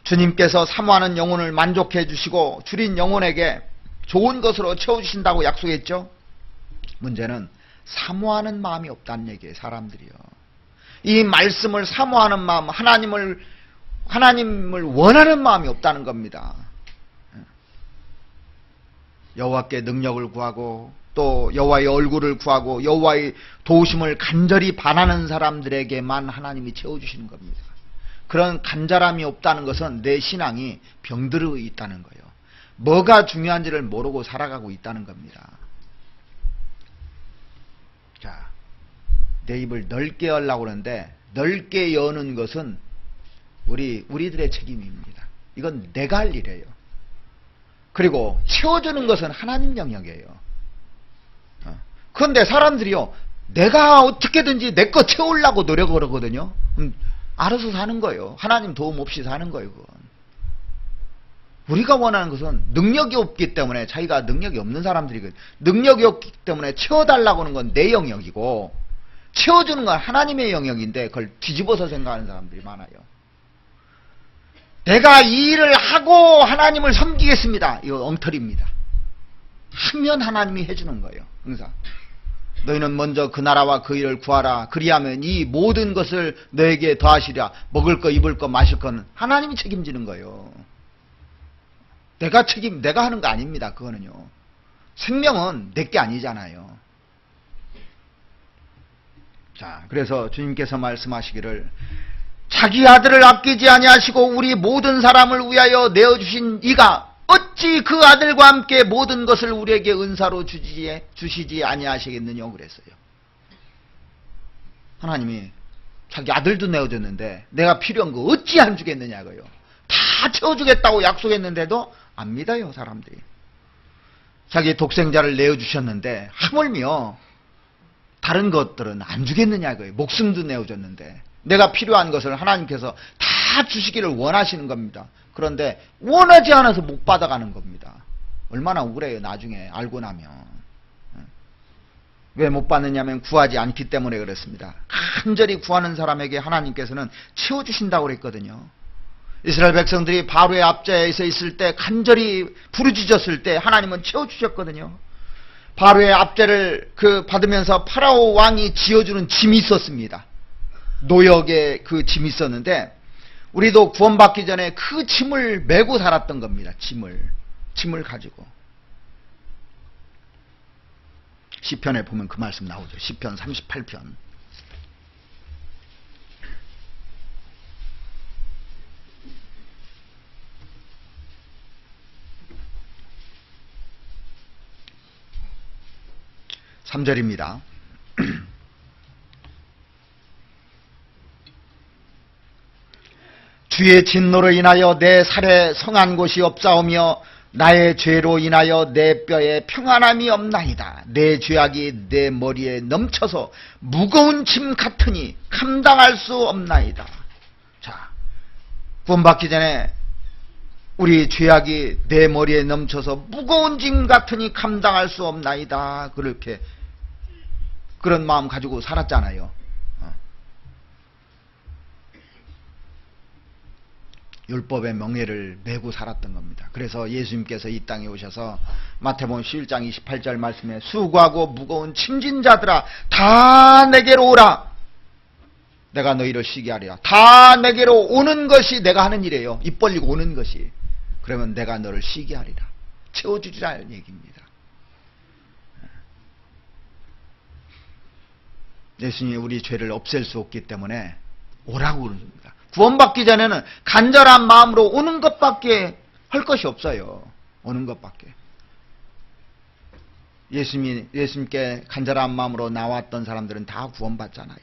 주님께서 사모하는 영혼을 만족해 주시고 줄인 영혼에게 좋은 것으로 채워주신다고 약속했죠. 문제는 사모하는 마음이 없다는 얘기예요. 사람들이요. 이 말씀을 사모하는 마음, 하나님을 원하는 마음이 없다는 겁니다. 여호와께 능력을 구하고 또 여호와의 얼굴을 구하고 여호와의 도우심을 간절히 바라는 사람들에게만 하나님이 채워주시는 겁니다. 그런 간절함이 없다는 것은 내 신앙이 병들어 있다는 거예요. 뭐가 중요한지를 모르고 살아가고 있다는 겁니다. 자, 내 입을 넓게 열라고 그러는데, 넓게 여는 것은 우리들의 책임입니다. 이건 내가 할 일이에요. 그리고 채워주는 것은 하나님 영역이에요. 그런데 사람들이요, 내가 어떻게든지 내 거 채우려고 노력을 하거든요. 알아서 사는 거예요. 하나님 도움 없이 사는 거예요. 그건. 우리가 원하는 것은 능력이 없기 때문에, 자기가 능력이 없는 사람들이거든요. 능력이 없기 때문에 채워달라고 하는 건 내 영역이고, 채워주는 건 하나님의 영역인데 그걸 뒤집어서 생각하는 사람들이 많아요. 내가 이 일을 하고 하나님을 섬기겠습니다. 이거 엉터리입니다. 하면 하나님이 해주는 거예요. 항상. 너희는 먼저 그 나라와 그 일을 구하라. 그리하면 이 모든 것을 너에게 더하시랴. 먹을 거, 입을 거, 마실 거는 하나님이 책임지는 거예요. 내가 하는 거 아닙니다. 그거는요. 생명은 내게 아니잖아요. 자, 그래서 주님께서 말씀하시기를, 자기 아들을 아끼지 아니하시고 우리 모든 사람을 위하여 내어주신 이가 어찌 그 아들과 함께 모든 것을 우리에게 은사로 주시지 아니하시겠느냐 그랬어요. 하나님이 자기 아들도 내어줬는데 내가 필요한 거 어찌 안 주겠느냐고요. 다 채워주겠다고 약속했는데도 안 믿어요, 사람들이. 자기 독생자를 내어주셨는데 하물며 다른 것들은 안 주겠느냐고요. 목숨도 내어줬는데 내가 필요한 것을 하나님께서 다 주시기를 원하시는 겁니다. 그런데 원하지 않아서 못 받아가는 겁니다. 얼마나 억울해요, 나중에 알고 나면. 왜 못 받느냐면 구하지 않기 때문에 그렇습니다. 간절히 구하는 사람에게 하나님께서는 채워주신다고 그랬거든요. 이스라엘 백성들이 바로의 앞자에서 있을 때 간절히 부르짖었을 때 하나님은 채워주셨거든요. 바로의 압제를 받으면서 파라오 왕이 지어주는 짐이 있었습니다. 노역의 그 짐이 있었는데 우리도 구원받기 전에 그 짐을 메고 살았던 겁니다. 짐을 가지고. 시편에 보면 그 말씀 나오죠. 시편 38편. 삼절입니다 주의 진노로 인하여 내 살에 성한 곳이 없사오며 나의 죄로 인하여 내 뼈에 평안함이 없나이다. 내 죄악이 내 머리에 넘쳐서 무거운 짐 같으니 감당할 수 없나이다. 자, 구원받기 전에 우리 죄악이 내 머리에 넘쳐서 무거운 짐 같으니 감당할 수 없나이다. 그렇게 그런 마음 가지고 살았잖아요. 율법의 명예를 메고 살았던 겁니다. 그래서 예수님께서 이 땅에 오셔서 마태복음 11장 28절 말씀에 수고하고 무거운 짐진 자들아 다 내게로 오라. 내가 너희를 쉬게 하리라. 다 내게로 오는 것이 내가 하는 일이에요. 입 벌리고 오는 것이. 그러면 내가 너를 쉬게 하리라. 채워주리라는 얘기입니다. 예수님이 우리 죄를 없앨 수 없기 때문에 오라고 그러십니다. 구원받기 전에는 간절한 마음으로 오는 것밖에 할 것이 없어요. 오는 것밖에. 예수님께 간절한 마음으로 나왔던 사람들은 다 구원받잖아요.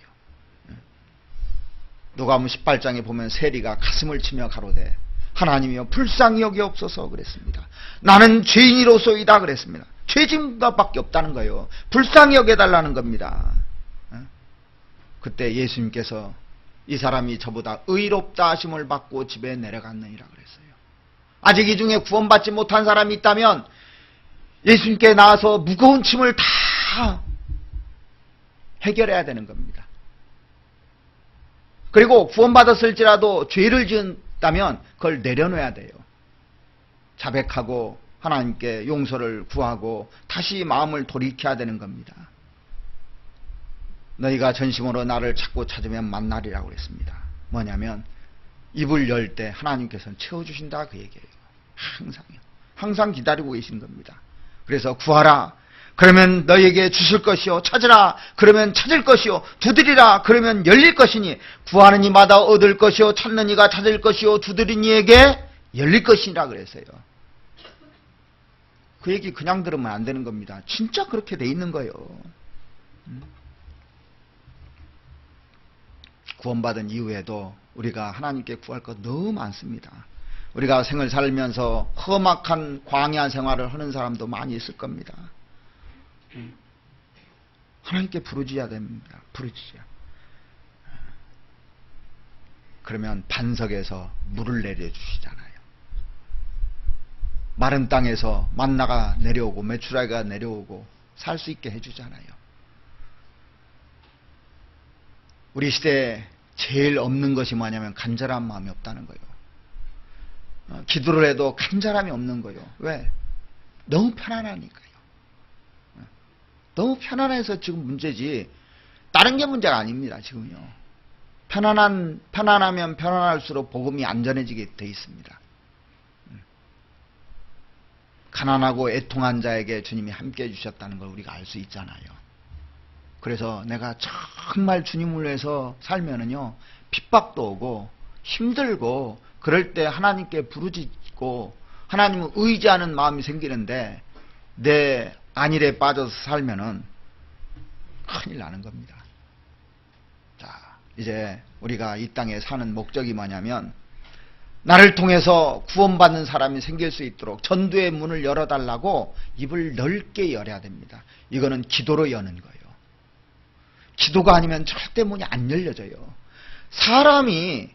누가복음 18장에 보면 세리가 가슴을 치며 가로되 하나님이여 불쌍히 여기옵소서 그랬습니다. 나는 죄인이로소이다 그랬습니다. 죄진 것밖에 없다는 거예요. 불쌍히 여겨달라는 겁니다. 그때 예수님께서 이 사람이 저보다 의롭다 하심을 받고 집에 내려갔느니라 그랬어요. 아직 이 중에 구원받지 못한 사람이 있다면 예수님께 나와서 무거운 짐을 다 해결해야 되는 겁니다. 그리고 구원받았을지라도 죄를 지었다면 그걸 내려놓아야 돼요. 자백하고 하나님께 용서를 구하고 다시 마음을 돌이켜야 되는 겁니다. 너희가 전심으로 나를 찾으면 만나리라고 그랬습니다. 뭐냐면 입을 열 때 하나님께서는 채워주신다 그 얘기예요. 항상요. 항상 기다리고 계신 겁니다. 그래서 구하라. 그러면 너희에게 주실 것이요. 찾으라. 그러면 찾을 것이요. 두드리라. 그러면 열릴 것이니 구하는 이마다 얻을 것이요. 찾는 이가 찾을 것이요. 두드린 이에게 열릴 것이라 그랬어요. 그 얘기 그냥 들으면 안 되는 겁니다. 진짜 그렇게 돼 있는 거예요. 구원받은 이후에도 우리가 하나님께 구할 것 너무 많습니다. 우리가 생을 살면서 험악한 광야 생활을 하는 사람도 많이 있을 겁니다. 하나님께 부르짖어야 됩니다. 부르짖어야. 그러면 반석에서 물을 내려주시잖아요. 마른 땅에서 만나가 내려오고 메추라기가 내려오고 살 수 있게 해주잖아요. 우리 시대에 제일 없는 것이 뭐냐면 간절한 마음이 없다는 거예요. 기도를 해도 간절함이 없는 거예요. 왜? 너무 편안하니까요. 너무 편안해서 지금 문제지 다른 게 문제가 아닙니다. 지금요. 편안하면 편안할수록 복음이 안전해지게 돼 있습니다. 가난하고 애통한 자에게 주님이 함께해 주셨다는 걸 우리가 알 수 있잖아요. 그래서 내가 정말 주님을 위해서 살면은요, 핍박도 오고 힘들고 그럴 때 하나님께 부르짖고 하나님을 의지하는 마음이 생기는데 내 안일에 빠져서 살면은 큰일 나는 겁니다. 자, 이제 우리가 이 땅에 사는 목적이 뭐냐면 나를 통해서 구원받는 사람이 생길 수 있도록 전도의 문을 열어달라고 입을 넓게 열어야 됩니다. 이거는 기도로 여는 거예요. 기도가 아니면 절대 문이 안 열려져요. 사람이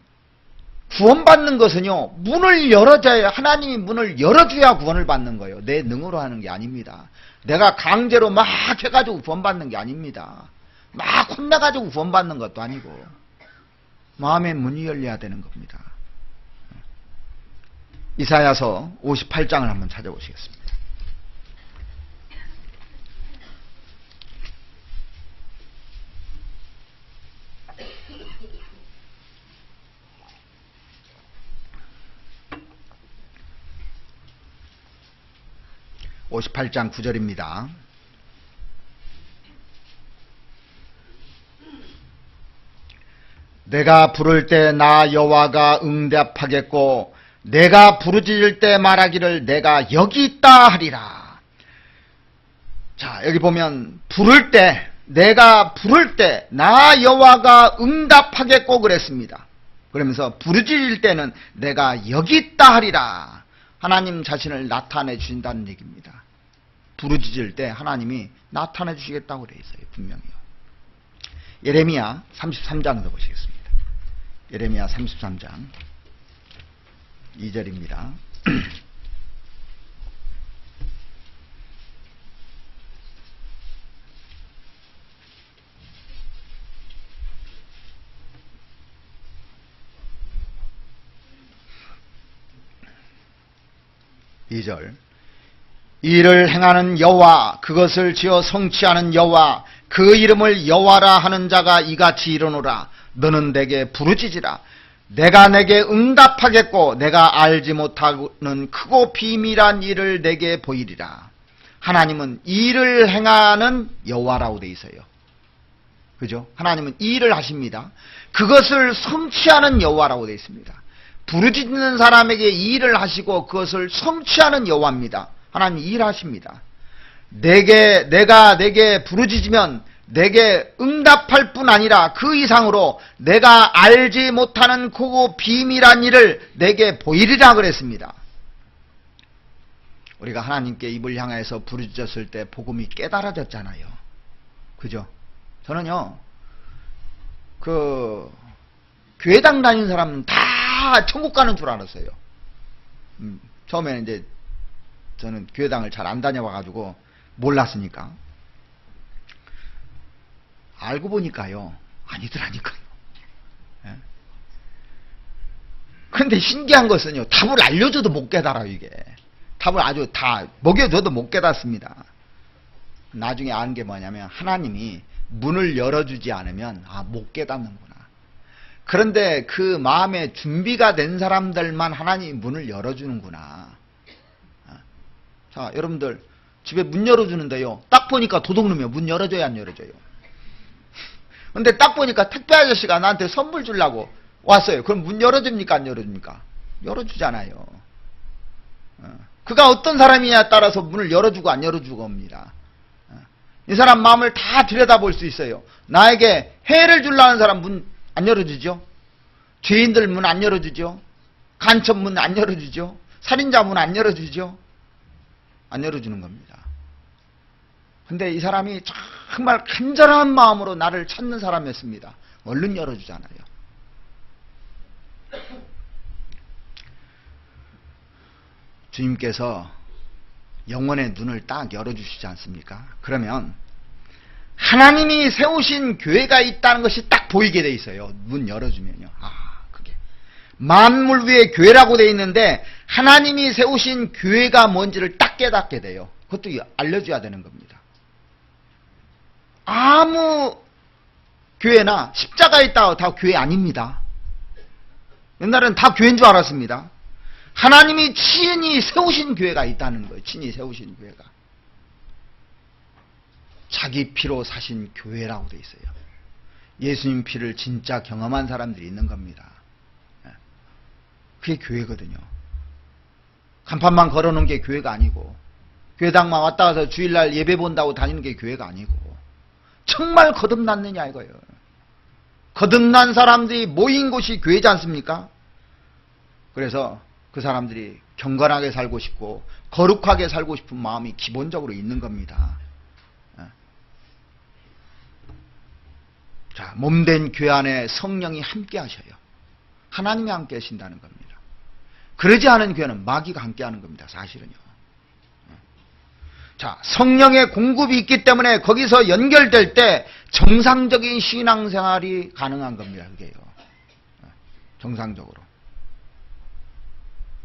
구원받는 것은요, 문을 열어줘야, 하나님이 문을 열어줘야 구원을 받는 거예요. 내 능으로 하는 게 아닙니다. 내가 강제로 막 해가지고 구원받는 게 아닙니다. 막 혼내가지고 구원받는 것도 아니고 마음의 문이 열려야 되는 겁니다. 이사야서 58장을 한번 찾아보시겠습니다. 58장 9절입니다. 내가 부를 때 나 여호와가 응답하겠고 내가 부르짖을 때 말하기를 내가 여기 있다 하리라. 자, 여기 보면 부를 때, 내가 부를 때 나 여호와가 응답하겠고 그랬습니다. 그러면서 부르짖을 때는 내가 여기 있다 하리라. 하나님 자신을 나타내 주신다는 얘기입니다. 부르짖을 때 하나님이 나타내 주시겠다고 그래 있어요. 분명히요. 예레미야 33장도 보시겠습니다. 예레미야 33장 2절입니다. 이를 행하는 여호와, 그것을 지어 성취하는 여호와, 그 이름을 여호와라 하는 자가 이같이 이르노라. 너는 내게 부르짖으라. 내가 내게 응답하겠고 내가 알지 못하는 크고 비밀한 일을 내게 보이리라. 하나님은 일을 행하는 여호와라고 돼 있어요. 그죠? 하나님은 일을 하십니다. 그것을 성취하는 여호와라고 돼 있습니다. 부르짖는 사람에게 일을 하시고 그것을 성취하는 여호와입니다. 하나님 일하십니다. 내가 내게 부르짖으면 내게 응답할 뿐 아니라 그 이상으로 내가 알지 못하는 크고 비밀한 일을 내게 보이리라 그랬습니다. 우리가 하나님께 입을 향해서 부르짖었을 때 복음이 깨달아졌잖아요. 그죠? 저는요, 교회당 다니는 사람은 다 천국 가는 줄 알았어요. 처음에는 이제 저는 교회당을 잘 안 다녀와가지고 몰랐으니까. 알고 보니까요, 아니더라니까요. 예? 그런데 신기한 것은요, 답을 알려줘도 못 깨달아요, 이게. 답을 아주 다 먹여줘도 못 깨닫습니다. 나중에 아는 게 뭐냐면, 하나님이 문을 열어주지 않으면, 못 깨닫는구나. 그런데 그 마음에 준비가 된 사람들만 하나님이 문을 열어주는구나. 자, 여러분들, 집에 문 열어주는데요, 딱 보니까 도둑놈이요. 문 열어줘야 안 열어줘요? 근데 딱 보니까 택배 아저씨가 나한테 선물 주려고 왔어요. 그럼 문 열어줍니까 안 열어줍니까? 열어주잖아요. 그가 어떤 사람이냐에 따라서 문을 열어주고 안 열어주고 합니다. 이 사람 마음을 다 들여다볼 수 있어요. 나에게 해를 주려는 사람 문 안 열어주죠? 죄인들 문 안 열어주죠? 간첩 문 안 열어주죠? 살인자 문 안 열어주죠? 안 열어주는 겁니다. 근데 이 사람이 정말 간절한 마음으로 나를 찾는 사람이었습니다. 얼른 열어주잖아요. 주님께서 영혼의 눈을 딱 열어주시지 않습니까? 그러면 하나님이 세우신 교회가 있다는 것이 딱 보이게 돼 있어요. 문 열어주면요. 그게 만물 위에 교회라고 돼 있는데 하나님이 세우신 교회가 뭔지를 딱 깨닫게 돼요. 그것도 알려줘야 되는 겁니다. 아무 교회나 십자가에 있다고 다 교회 아닙니다. 옛날에는 다 교회인 줄 알았습니다. 하나님이 친히 세우신 교회가 있다는 거예요. 친히 세우신 교회가. 자기 피로 사신 교회라고 돼 있어요. 예수님 피를 진짜 경험한 사람들이 있는 겁니다. 그게 교회거든요. 간판만 걸어놓은 게 교회가 아니고, 교회당만 왔다 가서 주일날 예배 본다고 다니는 게 교회가 아니고, 정말 거듭났느냐 이거예요. 거듭난 사람들이 모인 곳이 교회지 않습니까? 그래서 그 사람들이 경건하게 살고 싶고 거룩하게 살고 싶은 마음이 기본적으로 있는 겁니다. 자, 몸된 교회 안에 성령이 함께 하셔요. 하나님이 함께 하신다는 겁니다. 그러지 않은 교회는 마귀가 함께 하는 겁니다. 사실은요. 자, 성령의 공급이 있기 때문에 거기서 연결될 때 정상적인 신앙생활이 가능한 겁니다. 그게요. 정상적으로.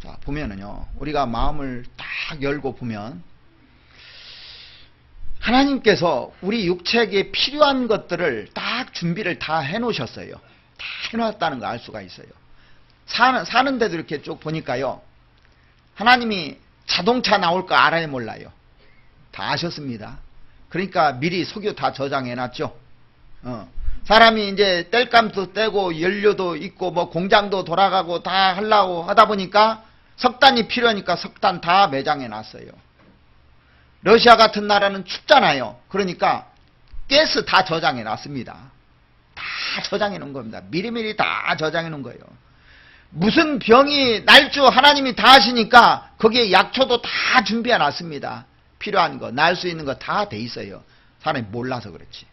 자, 보면은요, 우리가 마음을 딱 열고 보면 하나님께서 우리 육체에게 필요한 것들을 딱 준비를 다 해놓으셨어요. 다 해놨다는 거 알 수가 있어요. 사는데도 이렇게 쭉 보니까요, 하나님이 자동차 나올 거 알아요, 몰라요? 다 아셨습니다. 그러니까 미리 석유 다 저장해놨죠. 사람이 이제 땔감도 떼고 연료도 있고 뭐 공장도 돌아가고 다 하려고 하다 보니까 석탄이 필요하니까 석탄 다 매장해놨어요. 러시아 같은 나라는 춥잖아요. 그러니까 가스 다 저장해놨습니다. 다 저장해놓은 겁니다. 미리미리 다 저장해놓은 거예요. 무슨 병이 날 줄 하나님이 다 하시니까 거기에 약초도 다 준비해놨습니다. 필요한 거, 날 수 있는 거 다 돼 있어요. 사람이 몰라서 그렇지.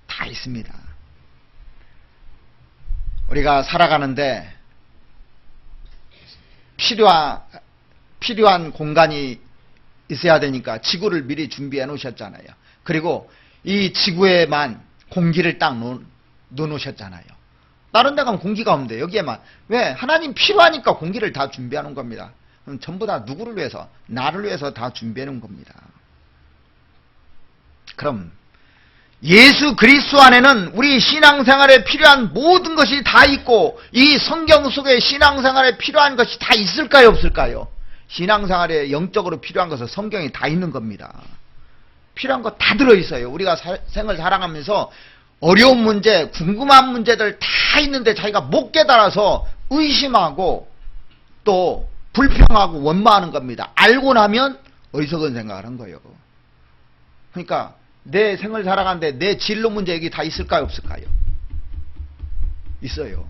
다 있습니다. 우리가 살아가는데 필요한 공간이 있어야 되니까 지구를 미리 준비해 놓으셨잖아요. 그리고 이 지구에만 공기를 딱 넣어놓으셨잖아요. 다른 데 가면 공기가 없는데 여기에만. 왜? 하나님 필요하니까 공기를 다 준비해 놓은 겁니다. 그럼 전부 다 누구를 위해서? 나를 위해서 다 준비해 놓은 겁니다. 그럼 예수 그리스도 안에는 우리 신앙생활에 필요한 모든 것이 다 있고 이 성경 속에 신앙생활에 필요한 것이 다 있을까요? 없을까요? 신앙생활에 영적으로 필요한 것은 성경에 다 있는 겁니다. 필요한 거 다 들어있어요. 우리가 생을 살아가면서 어려운 문제, 궁금한 문제들 다 있는데 자기가 못 깨달아서 의심하고 또 불평하고 원망하는 겁니다. 알고 나면 어리석은 생각을 한 거예요. 그러니까 내 생을 살아가는데 내 진로 문제 여기 다 있을까요? 없을까요? 있어요.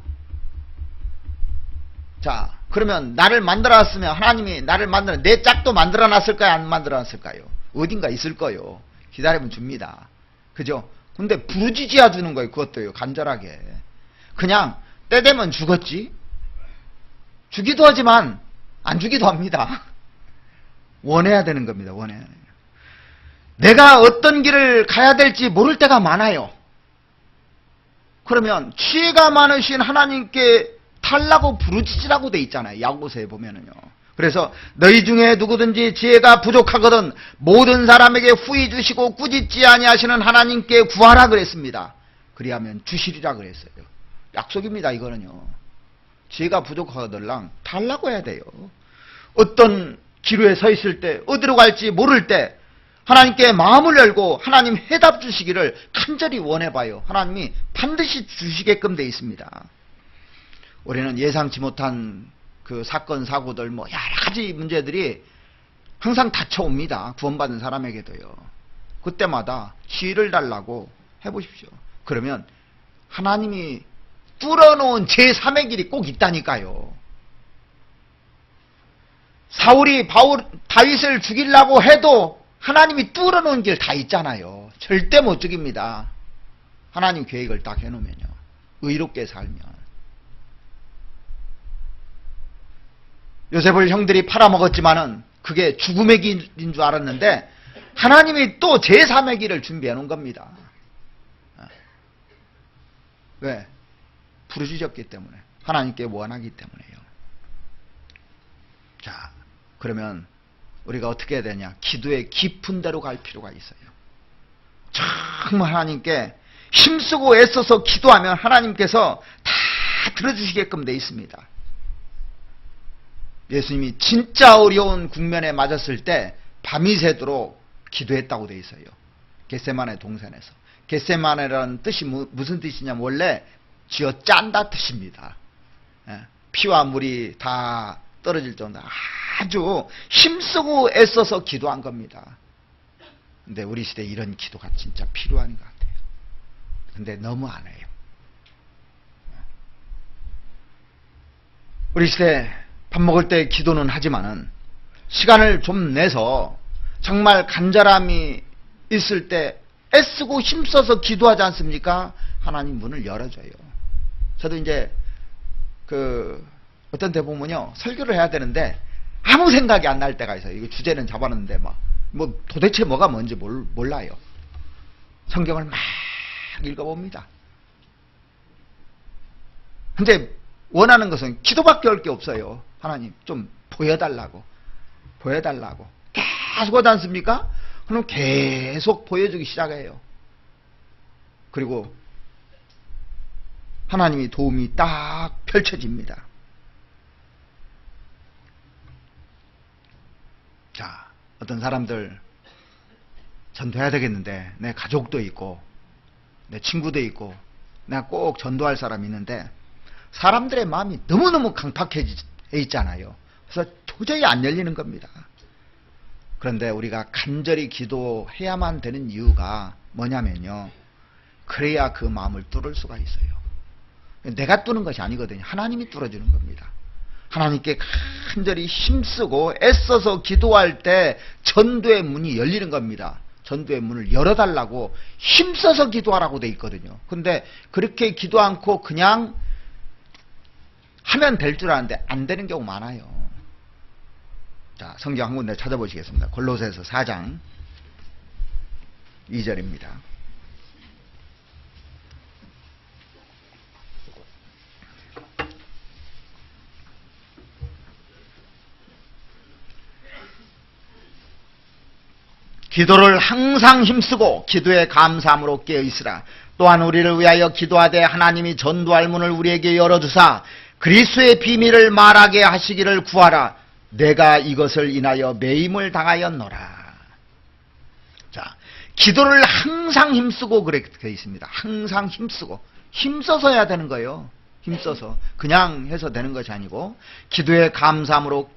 자, 그러면 나를 만들어놨으면 하나님이 나를 만들어 내 짝도 만들어놨을까요? 안 만들어놨을까요? 어딘가 있을 거예요. 기다리면 줍니다. 그죠? 근데 부르짖어야 주는 거예요. 그것도요. 간절하게. 그냥 때 되면 죽었지. 주기도 하지만 안 주기도 합니다. 원해야 되는 겁니다. 원해야 돼요. 내가 어떤 길을 가야 될지 모를 때가 많아요. 그러면 지혜가 많으신 하나님께 달라고 부르짖으라고 돼 있잖아요. 야고보서에 보면은요. 그래서 너희 중에 누구든지 지혜가 부족하거든 모든 사람에게 후히 주시고 꾸짖지 아니하시는 하나님께 구하라 그랬습니다. 그리하면 주시리라 그랬어요. 약속입니다. 이거는요. 지혜가 부족하거들랑 달라고 해야 돼요. 어떤 기로에 서 있을 때 어디로 갈지 모를 때 하나님께 마음을 열고 하나님 해답 주시기를 간절히 원해봐요. 하나님이 반드시 주시게끔 돼 있습니다. 우리는 예상치 못한 그 사건 사고들 뭐 여러 가지 문제들이 항상 닥쳐옵니다. 구원받은 사람에게도요. 그때마다 지혜를 달라고 해보십시오. 그러면 하나님이 뚫어놓은 제3의 길이 꼭 있다니까요. 사울이 다윗을 죽이려고 해도 하나님이 뚫어놓은 길 다 있잖아요. 절대 못 죽입니다. 하나님 계획을 딱 해놓으면요. 의롭게 살면. 요셉을 형들이 팔아먹었지만은 그게 죽음의 길인 줄 알았는데 하나님이 또 제3의 길을 준비해 놓은 겁니다. 왜? 부르짖었기 때문에. 하나님께 원하기 때문에요. 자, 그러면 우리가 어떻게 해야 되냐? 기도의 깊은 데로 갈 필요가 있어요. 정말 하나님께 힘쓰고 애써서 기도하면 하나님께서 다 들어주시게끔 돼 있습니다. 예수님이 진짜 어려운 국면에 맞았을 때 밤이 새도록 기도했다고 돼 있어요. 겟세마네 동산에서. 겟세마네라는 뜻이 무슨 뜻이냐면 원래 쥐어 짠다 뜻입니다. 피와 물이 다 떨어질 정도 아주 힘쓰고 애써서 기도한 겁니다. 근데 우리 시대에 이런 기도가 진짜 필요한 것 같아요. 근데 너무 안 해요. 우리 시대 밥 먹을 때 기도는 하지만은 시간을 좀 내서 정말 간절함이 있을 때 애쓰고 힘써서 기도하지 않습니까? 하나님 문을 열어줘요. 저도 이제 어떤 데 보면요 설교를 해야 되는데 아무 생각이 안 날 때가 있어요. 이거 주제는 잡아놨는데 뭐 도대체 뭐가 뭔지 몰라요. 성경을 막 읽어봅니다. 근데 원하는 것은 기도밖에 할 게 없어요. 하나님 좀 보여달라고 계속 하지 않습니까? 그럼 계속 보여주기 시작해요. 그리고 하나님이 도움이 딱 펼쳐집니다. 자, 어떤 사람들 전도해야 되겠는데 내 가족도 있고 내 친구도 있고 내가 꼭 전도할 사람이 있는데 사람들의 마음이 너무너무 강팍해 있잖아요. 그래서 도저히 안 열리는 겁니다. 그런데 우리가 간절히 기도해야만 되는 이유가 뭐냐면요, 그래야 그 마음을 뚫을 수가 있어요. 내가 뚫는 것이 아니거든요. 하나님이 뚫어주는 겁니다. 하나님께 간절히 힘쓰고 애써서 기도할 때 전도의 문이 열리는 겁니다. 전도의 문을 열어달라고 힘써서 기도하라고 돼 있거든요. 근데 그렇게 기도 않고 그냥 하면 될 줄 아는데 안 되는 경우 많아요. 자, 성경 한 군데 찾아보시겠습니다. 골로새서 4장 2절입니다. 기도를 항상 힘쓰고 기도에 감사함으로 깨어있으라. 또한 우리를 위하여 기도하되 하나님이 전도할 문을 우리에게 열어주사 그리스도의 비밀을 말하게 하시기를 구하라. 내가 이것을 인하여 매임을 당하였노라. 자, 기도를 항상 힘쓰고 그렇게 있습니다. 항상 힘쓰고 힘써서 해야 되는 거예요. 힘써서 그냥 해서 되는 것이 아니고 기도에 감사함으로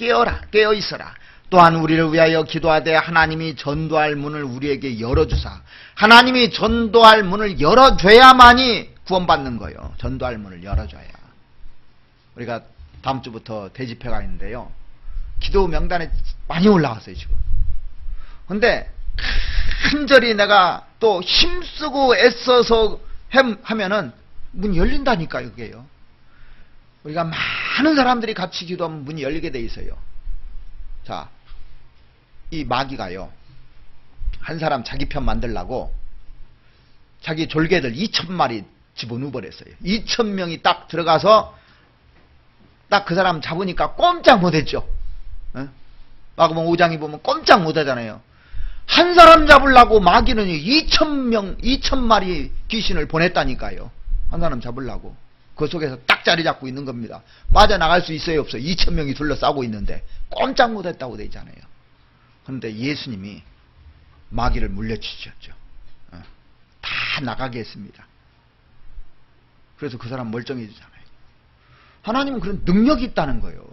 깨어있어라. 또한 우리를 위하여 기도하되 하나님이 전도할 문을 우리에게 열어주사. 하나님이 전도할 문을 열어줘야만이 구원받는 거예요. 전도할 문을 열어줘야. 우리가 다음 주부터 대집회가 있는데요, 기도 명단에 많이 올라왔어요 지금. 근데 간절히 내가 또 힘쓰고 애써서 하면은 문이 열린다니까요. 그게요, 우리가 많은 사람들이 같이 기도하면 문이 열리게 돼 있어요. 자, 이 마귀가요, 한 사람 자기 편 만들려고 자기 졸개들 2,000마리 집어넣어 버렸어요. 2,000명이 딱 들어가서 딱 그 사람 잡으니까 꼼짝 못했죠. 마가복음 5장에 보면 꼼짝 못하잖아요. 한 사람 잡으려고 마귀는 2,000마리 귀신을 보냈다니까요. 한 사람 잡으려고. 그 속에서 딱 자리 잡고 있는 겁니다. 빠져나갈 수 있어요 없어요? 2,000명이 둘러싸고 있는데 꼼짝 못했다고 돼 있잖아요. 그런데 예수님이 마귀를 물려주셨죠. 다 나가게 했습니다. 그래서 그 사람 멀쩡해지잖아요. 하나님은 그런 능력이 있다는 거예요.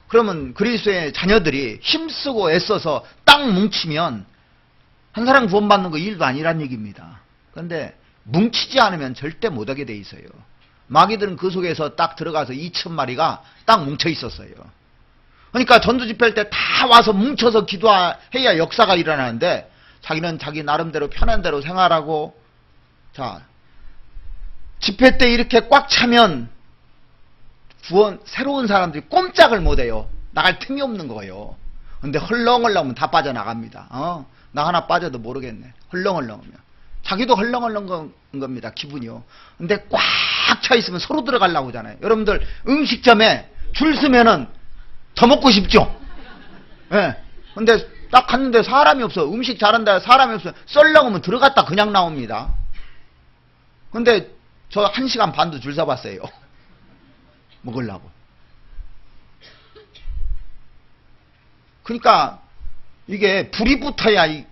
그러면 그리스도의 자녀들이 힘쓰고 애써서 딱 뭉치면 한 사람 구원받는 거 일도 아니란 얘기입니다. 그런데 뭉치지 않으면 절대 못하게 돼 있어요. 마귀들은 그 속에서 딱 들어가서 2,000마리가 딱 뭉쳐 있었어요. 그러니까 전도 집회할 때 다 와서 뭉쳐서 기도해야 역사가 일어나는데 자기는 자기 나름대로 편한 대로 생활하고, 자, 집회 때 이렇게 꽉 차면 새로운 사람들이 꼼짝을 못해요. 나갈 틈이 없는 거예요. 근데 헐렁헐렁하면 다 빠져나갑니다. 나 하나 빠져도 모르겠네. 헐렁헐렁하면. 자기도 헐렁헐렁한 겁니다. 기분이요. 근데 꽉 차 있으면 서로 들어가려고 하잖아요. 여러분들 음식점에 줄 서면은 더 먹고 싶죠? 예. 근데 딱 갔는데 사람이 없어. 음식 잘한다 사람이 없어. 썰렁하면 들어갔다 그냥 나옵니다. 근데 저 1시간 반도 줄 서봤어요. 먹으려고. 그러니까 이게 불이 붙어야 이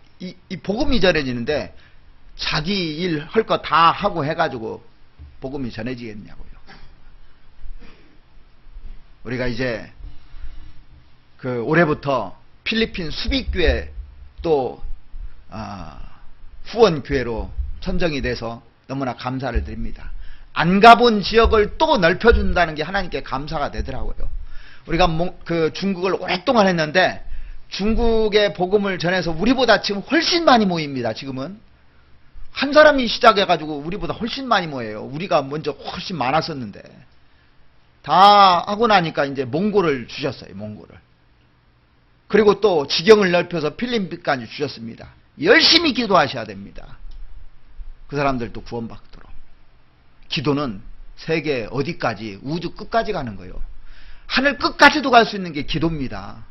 복음이 전해지는데 자기 일 할 거 다 하고 해가지고 복음이 전해지겠냐고요. 우리가 이제 그 올해부터 필리핀 수비교회 또 후원교회로 선정이 돼서 너무나 감사를 드립니다. 안 가본 지역을 또 넓혀준다는 게 하나님께 감사가 되더라고요. 우리가 그 중국을 오랫동안 했는데 중국의 복음을 전해서 우리보다 지금 훨씬 많이 모입니다. 지금은 한 사람이 시작해가지고 우리보다 훨씬 많이 모여요. 우리가 먼저 훨씬 많았었는데 다 하고 나니까 이제 몽골을 주셨어요. 몽골을. 그리고 또 지경을 넓혀서 필리핀까지 주셨습니다. 열심히 기도하셔야 됩니다. 그 사람들도 구원받도록. 기도는 세계 어디까지, 우주 끝까지 가는 거예요. 하늘 끝까지도 갈 수 있는 게 기도입니다.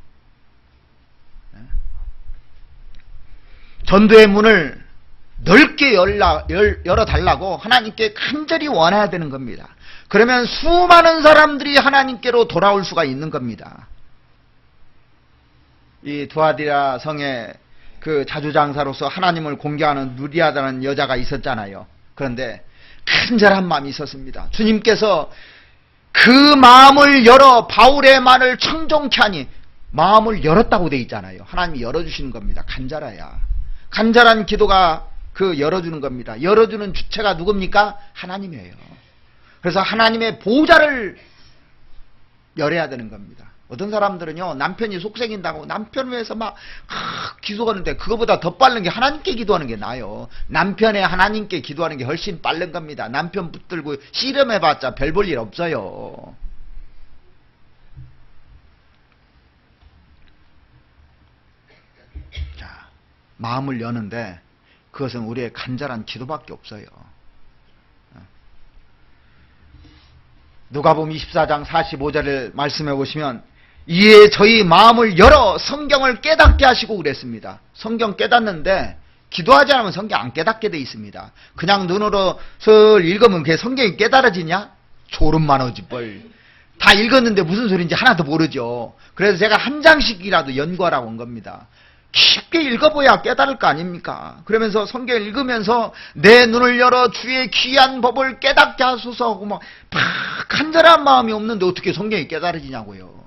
전도의 문을 넓게 열어달라고 하나님께 간절히 원해야 되는 겁니다. 그러면 수많은 사람들이 하나님께로 돌아올 수가 있는 겁니다. 이 두아디라 성에 그 자주장사로서 하나님을 공경하는 누리아라는 여자가 있었잖아요. 그런데 간절한 마음이 있었습니다. 주님께서 그 마음을 열어 바울의 말을 청종케 하니 마음을 열었다고 돼 있잖아요. 하나님이 열어주시는 겁니다. 간절해야. 간절한 기도가 그 열어주는 겁니다. 열어주는 주체가 누굽니까? 하나님이에요. 그래서 하나님의 보좌를 열어야 되는 겁니다. 어떤 사람들은요, 남편이 속썩인다고 남편을 위해서 막 기도하는데 그거보다 더 빠른 게 하나님께 기도하는 게 나아요. 남편의 하나님께 기도하는 게 훨씬 빠른 겁니다. 남편 붙들고 씨름해봤자 별 볼 일 없어요. 자, 마음을 여는데 그것은 우리의 간절한 기도밖에 없어요. 누가복음 24장 45절을 말씀해 보시면 이에 저희 마음을 열어 성경을 깨닫게 하시고 그랬습니다. 성경 깨닫는데 기도하지 않으면 성경 안 깨닫게 돼 있습니다. 그냥 눈으로 슬 읽으면 그게 성경이 깨달아지냐? 졸음만 오지 뭘. 다 읽었는데 무슨 소리인지 하나도 모르죠. 그래서 제가 한 장씩이라도 연구하라고 온 겁니다. 깊게 읽어봐야 깨달을 거 아닙니까? 그러면서 성경 읽으면서 내 눈을 열어 주의 귀한 법을 깨닫게 하소서 하고 막 간절한 마음이 없는데 어떻게 성경이 깨달아지냐고요.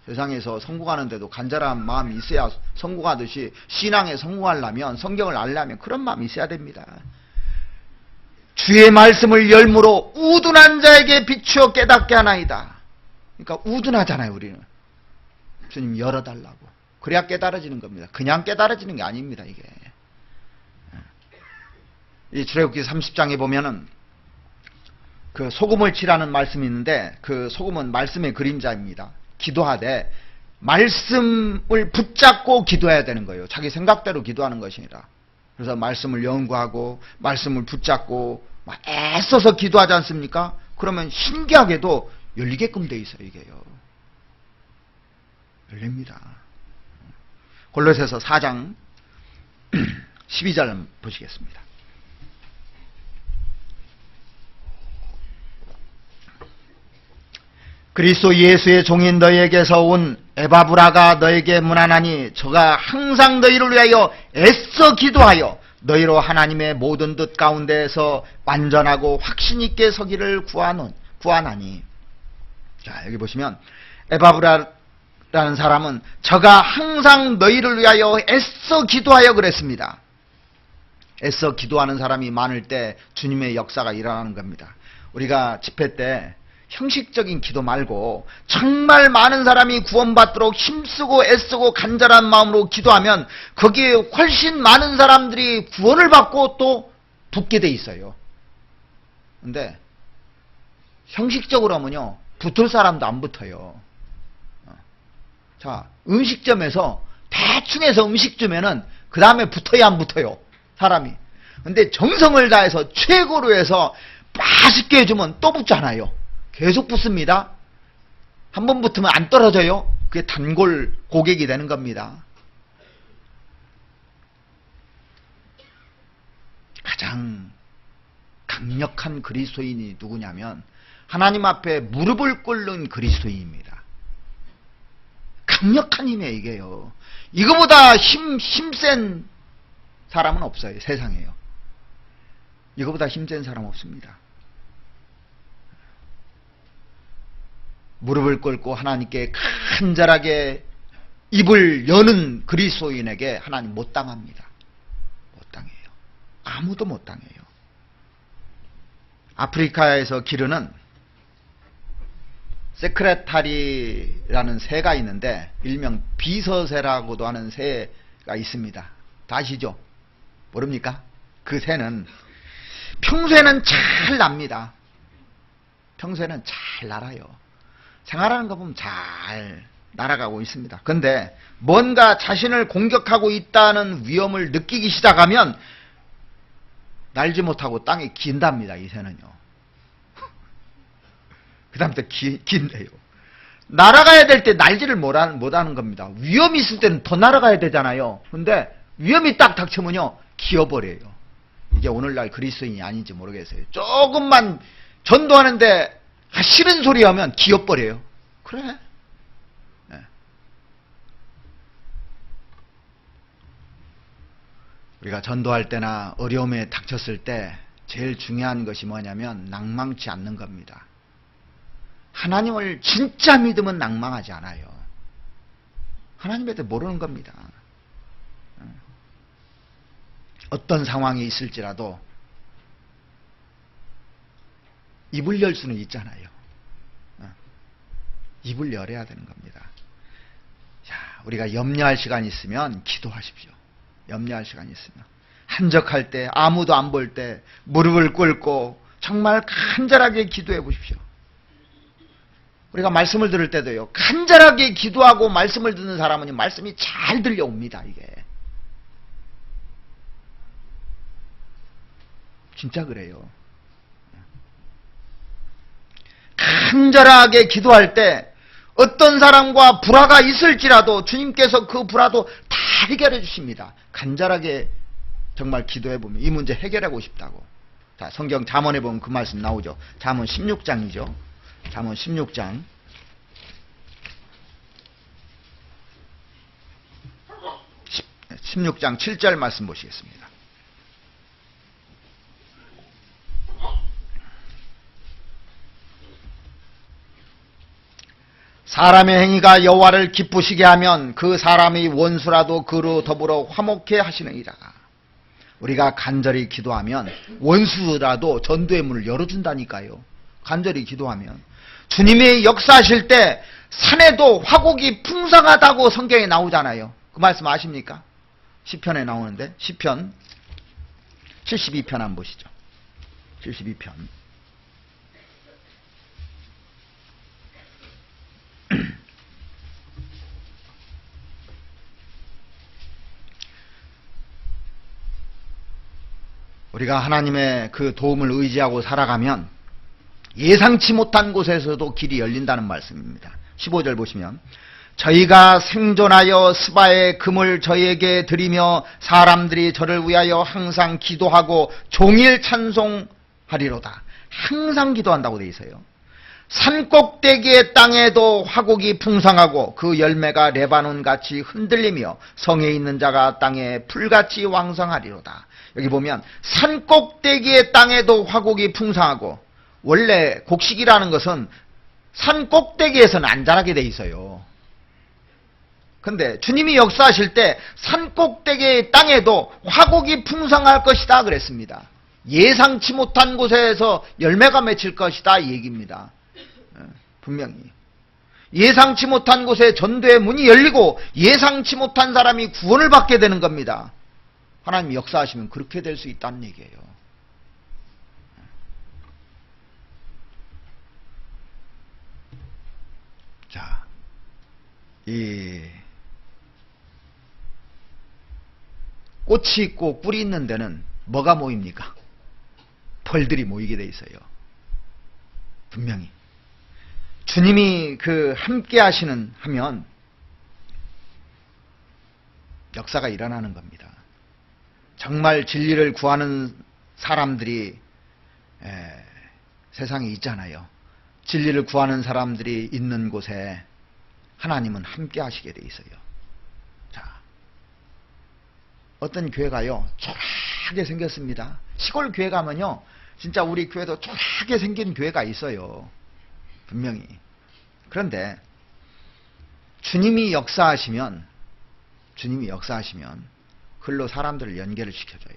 세상에서 성공하는데도 간절한 마음이 있어야 성공하듯이 신앙에 성공하려면, 성경을 알려면 그런 마음이 있어야 됩니다. 주의 말씀을 열무로 우둔한 자에게 비추어 깨닫게 하나이다. 그러니까 우둔하잖아요, 우리는. 주님 열어달라고. 그래야 깨달아지는 겁니다. 그냥 깨달아지는 게 아닙니다, 이게. 이 출애굽기 30장에 보면은 그 소금을 치라는 말씀이 있는데 그 소금은 말씀의 그림자입니다. 기도하되 말씀을 붙잡고 기도해야 되는 거예요. 자기 생각대로 기도하는 것이 아니라. 그래서 말씀을 연구하고 말씀을 붙잡고 막 애써서 기도하지 않습니까? 그러면 신기하게도 열리게끔 돼 있어요, 이게요. 열립니다. 골로새서 4장 12절 보시겠습니다. 그리스도 예수의 종인 너희에게서 온 에바브라가 너에게 문안하니 저가 항상 너희를 위하여 애써 기도하여 너희로 하나님의 모든 뜻 가운데에서 완전하고 확신 있게 서기를 구하나니. 자, 여기 보시면 에바브라라는 사람은 저가 항상 너희를 위하여 애써 기도하여 그랬습니다. 애써 기도하는 사람이 많을 때 주님의 역사가 일어나는 겁니다. 우리가 집회 때 형식적인 기도 말고 정말 많은 사람이 구원받도록 힘쓰고 애쓰고 간절한 마음으로 기도하면 거기에 훨씬 많은 사람들이 구원을 받고 또 붙게 돼 있어요. 근데 형식적으로 하면요, 붙을 사람도 안 붙어요. 자, 음식점에서 대충 해서 음식 주면은 그 다음에 붙어야 안 붙어요, 사람이. 근데 정성을 다해서 최고로 해서 맛있게 해주면 또 붙잖아요. 계속 붙습니다. 한 번 붙으면 안 떨어져요. 그게 단골 고객이 되는 겁니다. 가장 강력한 그리스도인이 누구냐면 하나님 앞에 무릎을 꿇는 그리스도인입니다. 강력한 힘이에요, 이게요. 이거보다 힘센 사람은 없어요, 세상에요. 이거보다 힘센 사람 없습니다. 무릎을 꿇고 하나님께 간절하게 입을 여는 그리스도인에게 하나님 못 당합니다. 못 당해요. 아무도 못 당해요. 아프리카에서 기르는 세크레타리라는 새가 있는데 일명 비서새라고도 하는 새가 있습니다. 다 아시죠? 모릅니까? 그 새는 평소에는 잘 납니다. 평소에는 잘 날아요. 생활하는 거 보면 잘 날아가고 있습니다. 그런데 뭔가 자신을 공격하고 있다는 위험을 느끼기 시작하면 날지 못하고 땅에 긴답니다, 이 새는요. 그 다음부터 긴대요. 날아가야 될 때 날지를 못하는 겁니다. 위험이 있을 때는 더 날아가야 되잖아요. 근데 위험이 딱 닥치면요, 기어버려요. 이게 오늘날 그리스도인이 아닌지 모르겠어요. 조금만 전도하는데 싫은 소리 하면 기어버려요. 그래. 네. 우리가 전도할 때나 어려움에 닥쳤을 때 제일 중요한 것이 뭐냐면 낭망치 않는 겁니다. 하나님을 진짜 믿으면 낭망하지 않아요. 하나님에 대해 모르는 겁니다. 어떤 상황이 있을지라도 입을 열 수는 있잖아요. 입을 열어야 되는 겁니다. 자, 우리가 염려할 시간이 있으면 기도하십시오. 염려할 시간이 있으면. 한적할 때, 아무도 안 볼 때 무릎을 꿇고 정말 간절하게 기도해 보십시오. 우리가 말씀을 들을 때도요, 간절하게 기도하고 말씀을 듣는 사람은 말씀이 잘 들려옵니다. 이게 진짜 그래요. 간절하게 기도할 때 어떤 사람과 불화가 있을지라도 주님께서 그 불화도 다 해결해 주십니다. 간절하게 정말 기도해 보면 이 문제 해결하고 싶다고. 자, 성경 잠언에 보면 그 말씀 나오죠. 잠언 16장이죠. 잠언 16장 16장 7절 말씀 보시겠습니다. 사람의 행위가 여호와를 기쁘시게 하면 그 사람이 원수라도 그로 더불어 화목해 하시느니라. 우리가 간절히 기도하면 원수라도 전도의 문을 열어준다니까요. 간절히 기도하면. 주님이 역사하실 때 산에도 화곡이 풍성하다고 성경에 나오잖아요. 그 말씀 아십니까? 시편에 나오는데 시편 72편 한번 보시죠. 72편 우리가 하나님의 그 도움을 의지하고 살아가면 예상치 못한 곳에서도 길이 열린다는 말씀입니다. 15절 보시면 저희가 생존하여 스바의 금을 저희에게 드리며 사람들이 저를 위하여 항상 기도하고 종일 찬송하리로다. 항상 기도한다고 되어 있어요. 산꼭대기의 땅에도 화곡이 풍성하고 그 열매가 레바논같이 흔들리며 성에 있는 자가 땅에 풀같이 왕성하리로다. 여기 보면 산꼭대기의 땅에도 화곡이 풍성하고, 원래 곡식이라는 것은 산꼭대기에서는 안 자라게 돼 있어요. 근데 주님이 역사하실 때 산꼭대기의 땅에도 화곡이 풍성할 것이다 그랬습니다. 예상치 못한 곳에서 열매가 맺힐 것이다 이 얘기입니다. 분명히 예상치 못한 곳에 전도의 문이 열리고 예상치 못한 사람이 구원을 받게 되는 겁니다. 하나님 역사하시면 그렇게 될 수 있다는 얘기예요. 자, 이 꽃이 있고 꿀이 있는 데는 뭐가 모입니까? 벌들이 모이게 돼 있어요. 분명히 주님이 그 함께 하면 역사가 일어나는 겁니다. 정말 진리를 구하는 사람들이 세상에 있잖아요. 진리를 구하는 사람들이 있는 곳에 하나님은 함께 하시게 돼 있어요. 자, 어떤 교회가요 초라하게 생겼습니다. 시골 교회 가면요 진짜 우리 교회도 초라하게 생긴 교회가 있어요. 분명히. 그런데 주님이 역사하시면 글로 사람들을 연결을 시켜줘요.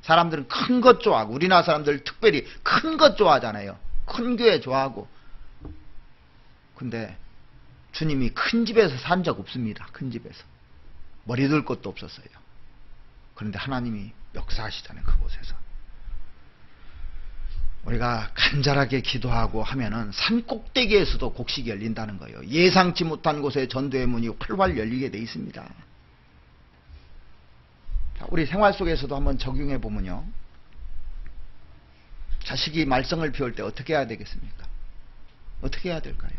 사람들은 큰 것 좋아하고, 우리나라 사람들 특별히 큰 것 좋아하잖아요. 큰 교회 좋아하고. 근데 주님이 큰 집에서 산 적 없습니다. 큰 집에서 머리 둘 곳도 없었어요. 그런데 하나님이 역사하시잖아요. 그곳에서. 우리가 간절하게 기도하고 하면은 산꼭대기에서도 곡식이 열린다는 거예요. 예상치 못한 곳에 전도의 문이 활활 열리게 돼 있습니다. 자, 우리 생활 속에서도 한번 적용해 보면요. 자식이 말썽을 피울 때 어떻게 해야 되겠습니까? 어떻게 해야 될까요?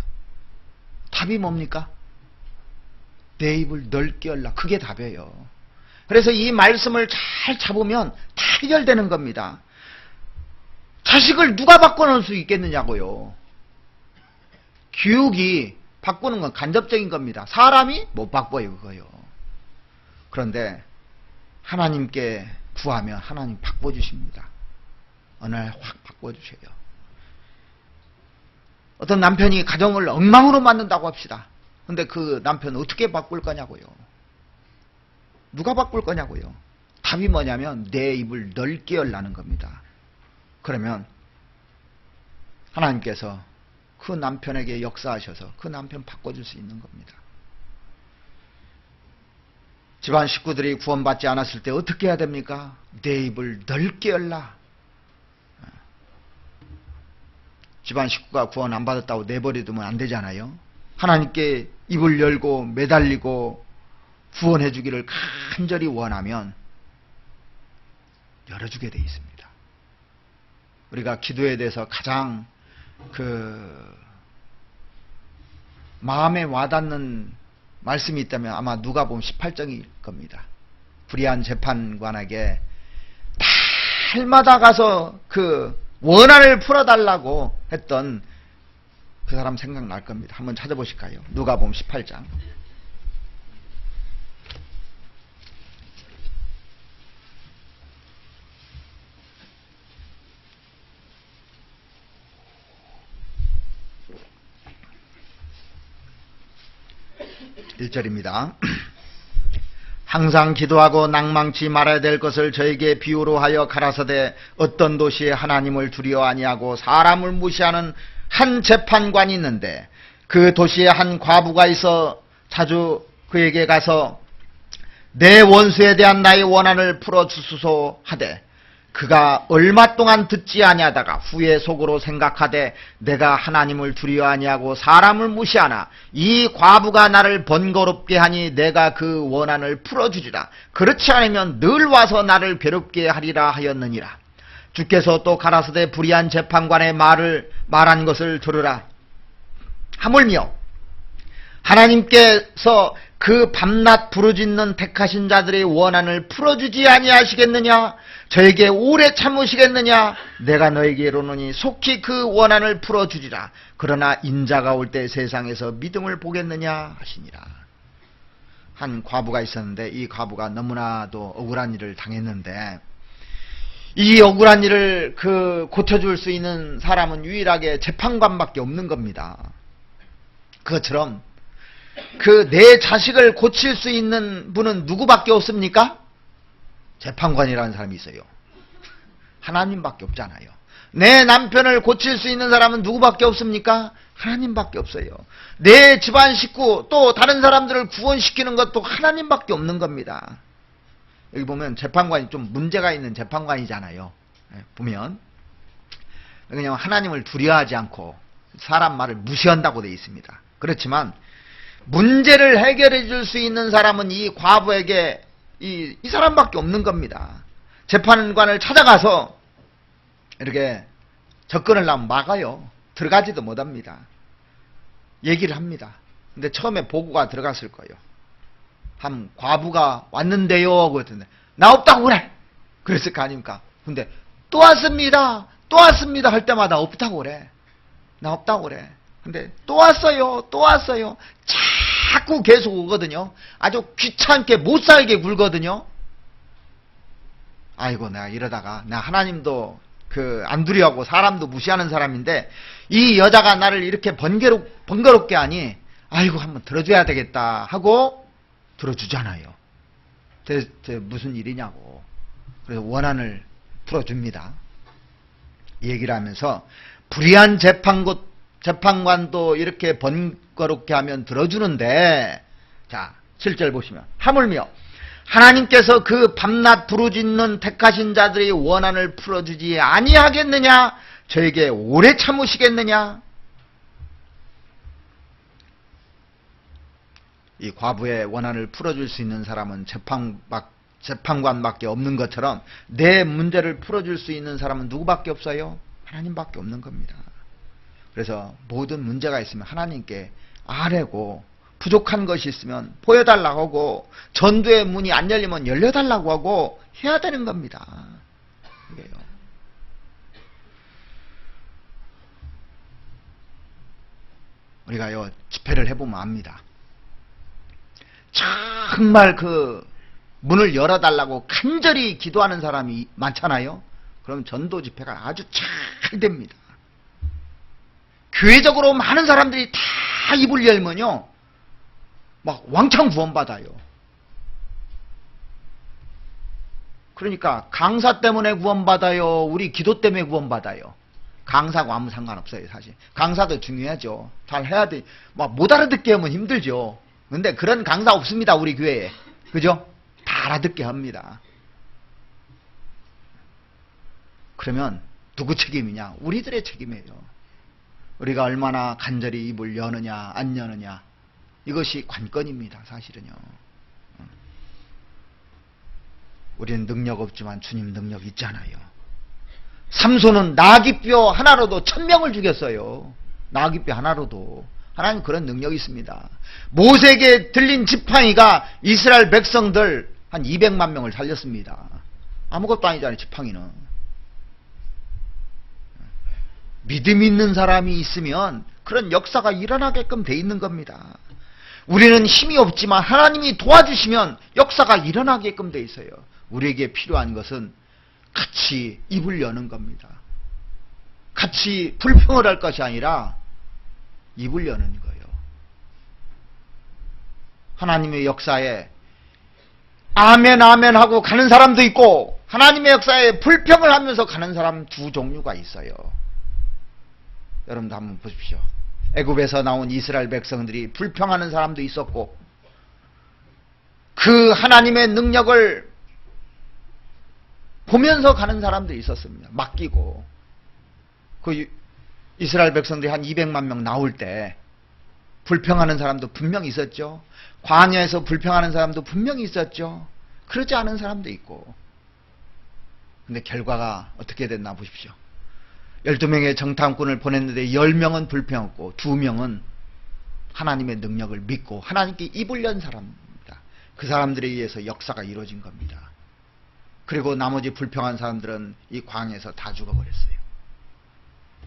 답이 뭡니까? 내 입을 넓게 열라. 그게 답이에요. 그래서 이 말씀을 잘 잡으면 다 해결되는 겁니다. 자식을 누가 바꿔놓을 수 있겠느냐고요. 교육이 바꾸는 건 간접적인 겁니다. 사람이 못 바꿔요, 그거요. 그런데 하나님께 구하면 하나님 바꿔주십니다. 어느 날 확 바꿔주셔요. 어떤 남편이 가정을 엉망으로 만든다고 합시다. 근데 그 남편 어떻게 바꿀 거냐고요. 누가 바꿀 거냐고요. 답이 뭐냐면 내 입을 넓게 열라는 겁니다. 그러면 하나님께서 그 남편에게 역사하셔서 그 남편 바꿔줄 수 있는 겁니다. 집안 식구들이 구원받지 않았을 때 어떻게 해야 됩니까? 내 입을 넓게 열라. 집안 식구가 구원 안 받았다고 내버려두면 안 되잖아요. 하나님께 입을 열고 매달리고 구원해 주기를 간절히 원하면 열어주게 돼 있습니다. 우리가 기도에 대해서 가장 마음에 와닿는 말씀이 있다면 아마 누가복음 18장일 겁니다. 불의한 재판관에게 달마다 가서 원한을 풀어달라고 했던 그 사람 생각날 겁니다. 한번 찾아보실까요? 누가복음 18장. (1절입니다) 항상 기도하고 낭망치 말아야 될 것을 저에게 비유로 하여 가라사대 어떤 도시에 하나님을 두려워 아니하고 사람을 무시하는 한 재판관이 있는데 그 도시에 한 과부가 있어 자주 그에게 가서 내 원수에 대한 나의 원한을 풀어주소서 하되 그가 얼마 동안 듣지 아니하다가 후에 속으로 생각하되 내가 하나님을 두려워 아니하고 사람을 무시하나 이 과부가 나를 번거롭게 하니 내가 그 원한을 풀어주리라. 그렇지 않으면 늘 와서 나를 괴롭게 하리라 하였느니라. 주께서 또 가라사대 불의한 재판관의 말한 것을 들으라. 하물며 하나님께서 그 밤낮 부르짖는 택하신 자들의 원한을 풀어주지 아니하시겠느냐? 저에게 오래 참으시겠느냐? 내가 너에게 이르노니 속히 그 원한을 풀어주리라. 그러나 인자가 올 때 세상에서 믿음을 보겠느냐 하시니라. 한 과부가 있었는데 이 과부가 너무나도 억울한 일을 당했는데 이 억울한 일을 고쳐줄 수 있는 사람은 유일하게 재판관밖에 없는 겁니다. 그것처럼 내 자식을 고칠 수 있는 분은 누구밖에 없습니까? 재판관이라는 사람이 있어요. 하나님밖에 없잖아요. 내 남편을 고칠 수 있는 사람은 누구밖에 없습니까? 하나님밖에 없어요. 내 집안 식구 또 다른 사람들을 구원시키는 것도 하나님밖에 없는 겁니다. 여기 보면 재판관이 좀 문제가 있는 재판관이잖아요. 보면 그냥 하나님을 두려워하지 않고 사람 말을 무시한다고 되어 있습니다. 그렇지만 문제를 해결해 줄 수 있는 사람은 이 과부에게 이 사람밖에 없는 겁니다. 재판관을 찾아가서 이렇게 접근을 하면 막아요. 들어가지도 못합니다. 얘기를 합니다. 근데 처음에 보고가 들어갔을 거예요. 한 과부가 왔는데요. 그랬더니 나 없다고 그래. 그랬을 거 아닙니까? 근데 또 왔습니다. 또 왔습니다. 할 때마다 없다고 그래. 나 없다고 그래. 근데 또 왔어요. 또 왔어요. 자꾸 계속 오거든요. 아주 귀찮게 못살게 굴거든요. 아이고 내가 이러다가 나 하나님도 안 두려워하고 사람도 무시하는 사람인데 이 여자가 나를 이렇게 번거롭게 하니 아이고 한번 들어줘야 되겠다 하고 들어주잖아요. 대체 무슨 일이냐고. 그래서 원한을 풀어줍니다. 얘기를 하면서 불의한 재판관도 이렇게 번거롭게 하면 들어주는데, 자 7절 보시면 하물며 하나님께서 그 밤낮 부르짖는 택하신 자들의 원한을 풀어주지 아니하겠느냐? 저에게 오래 참으시겠느냐? 이 과부의 원한을 풀어줄 수 있는 사람은 재판관밖에 없는 것처럼 내 문제를 풀어줄 수 있는 사람은 누구밖에 없어요? 하나님밖에 없는 겁니다. 그래서 모든 문제가 있으면 하나님께 아뢰고 부족한 것이 있으면 보여달라고 하고 전도의 문이 안 열리면 열려달라고 하고 해야 되는 겁니다. 이게요. 우리가요 집회를 해보면 압니다. 정말 문을 열어달라고 간절히 기도하는 사람이 많잖아요. 그럼 전도 집회가 아주 잘 됩니다. 교회적으로 많은 사람들이 다 입을 열면요, 막 왕창 구원받아요. 그러니까 강사 때문에 구원받아요? 우리 기도 때문에 구원받아요? 강사하고 아무 상관없어요, 사실. 강사도 중요하죠. 잘 해야 돼. 막 못 알아듣게 하면 힘들죠. 근데 그런 강사 없습니다, 우리 교회에. 그죠? 다 알아듣게 합니다. 그러면 누구 책임이냐? 우리들의 책임이에요. 우리가 얼마나 간절히 입을 여느냐 안 여느냐, 이것이 관건입니다, 사실은요. 우리는 능력 없지만 주님 능력 있잖아요. 삼손은 나귀뼈 하나로도 1000명을 죽였어요. 나귀뼈 하나로도. 하나님 그런 능력이 있습니다. 모세에게 들린 지팡이가 이스라엘 백성들 한 200만 명을 살렸습니다. 아무것도 아니잖아요, 지팡이는. 믿음 있는 사람이 있으면 그런 역사가 일어나게끔 돼 있는 겁니다. 우리는 힘이 없지만 하나님이 도와주시면 역사가 일어나게끔 돼 있어요. 우리에게 필요한 것은 같이 입을 여는 겁니다. 같이 불평을 할 것이 아니라 입을 여는 거예요. 하나님의 역사에 아멘 아멘 하고 가는 사람도 있고, 하나님의 역사에 불평을 하면서 가는 사람 두 종류가 있어요. 여러분도 한번 보십시오. 애굽에서 나온 이스라엘 백성들이 불평하는 사람도 있었고, 그 하나님의 능력을 보면서 가는 사람도 있었습니다. 맡기고. 그 이스라엘 백성들이 한 200만 명 나올 때 불평하는 사람도 분명히 있었죠. 광야에서 불평하는 사람도 분명히 있었죠. 그러지 않은 사람도 있고. 근데 결과가 어떻게 됐나 보십시오. 12명의 정탐꾼을 보냈는데 10명은 불평했고 2명은 하나님의 능력을 믿고 하나님께 입을 연 사람입니다. 그 사람들에 의해서 역사가 이루어진 겁니다. 그리고 나머지 불평한 사람들은 이 광야에서 다 죽어버렸어요.